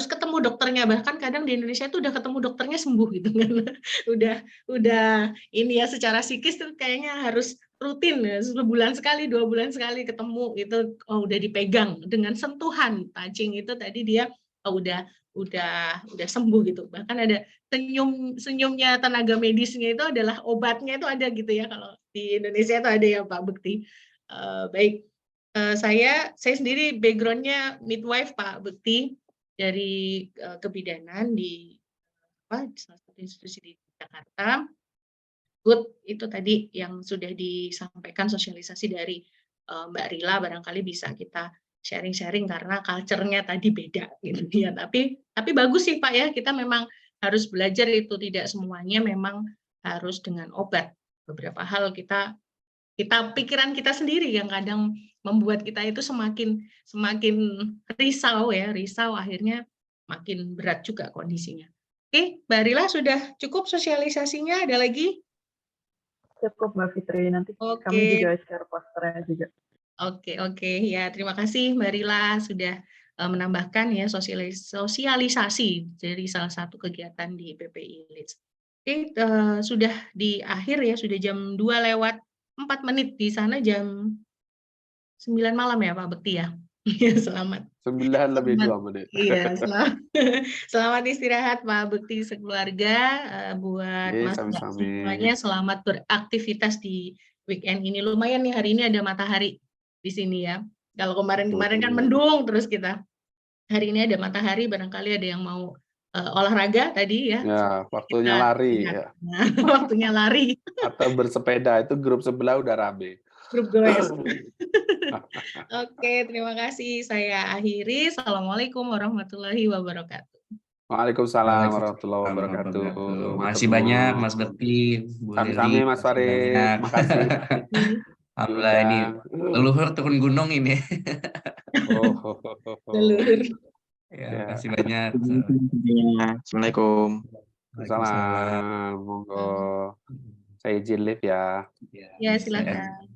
ketemu dokternya, bahkan kadang di Indonesia itu udah ketemu dokternya sembuh gitu kan. udah ini ya secara psikis tuh kayaknya harus rutin ya, sebulan sekali, 2 bulan sekali ketemu itu udah dipegang dengan sentuhan touching itu tadi dia udah sembuh gitu. Bahkan ada senyumnya tenaga medisnya itu adalah obatnya itu ada gitu ya, kalau di Indonesia itu ada ya Pak Bekti. Baik, saya sendiri background-nya midwife Pak Bekti, dari kebidanan di salah satu institusi di Jakarta. Good, itu tadi yang sudah disampaikan sosialisasi dari Mbak Rila, barangkali bisa kita sharing-sharing karena culture-nya tadi beda gitu ya. Tapi bagus sih Pak ya, kita memang harus belajar itu, tidak semuanya memang harus dengan obat. Beberapa hal kita pikiran kita sendiri yang kadang membuat kita itu semakin risau akhirnya makin berat juga kondisinya. Oke, Mbak Rila sudah cukup sosialisasinya, ada lagi? Cukup Mbak Fitri, nanti kami juga share posternya juga. Oke, ya terima kasih Mbak Rila sudah menambahkan ya sosialisasi dari salah satu kegiatan di PPI Leeds. Oke, sudah di akhir ya, sudah jam 2:04 di sana jam 9 malam ya Pak Bekti ya. Selamat. 9 lebih 2 menit. Iya, selamat istirahat Pak Bekti sekeluarga, buat Mas semuanya selamat beraktivitas di weekend ini. Lumayan nih hari ini ada matahari di sini ya. Kalau kemarin-kemarin kan mendung terus kita. Hari ini ada matahari, barangkali ada yang mau olahraga tadi ya. Ya, waktunya lari ya. Nah, waktunya lari. Atau bersepeda, itu grup sebelah udah rame. Grup goes. Oke, terima kasih. Saya akhiri. Assalamualaikum warahmatullahi wabarakatuh. Waalaikumsalam warahmatullahi wabarakatuh. Terima kasih banyak Mas Bekti, Bu Kami Mas Farid, makasih. Alhamdulillah ini leluhur turun gunung ini. Leluhur. Ya, makasih banyak. Assalamualaikum. Waalaikumsalam. Monggo. Saya izin live ya. Ya, silakan.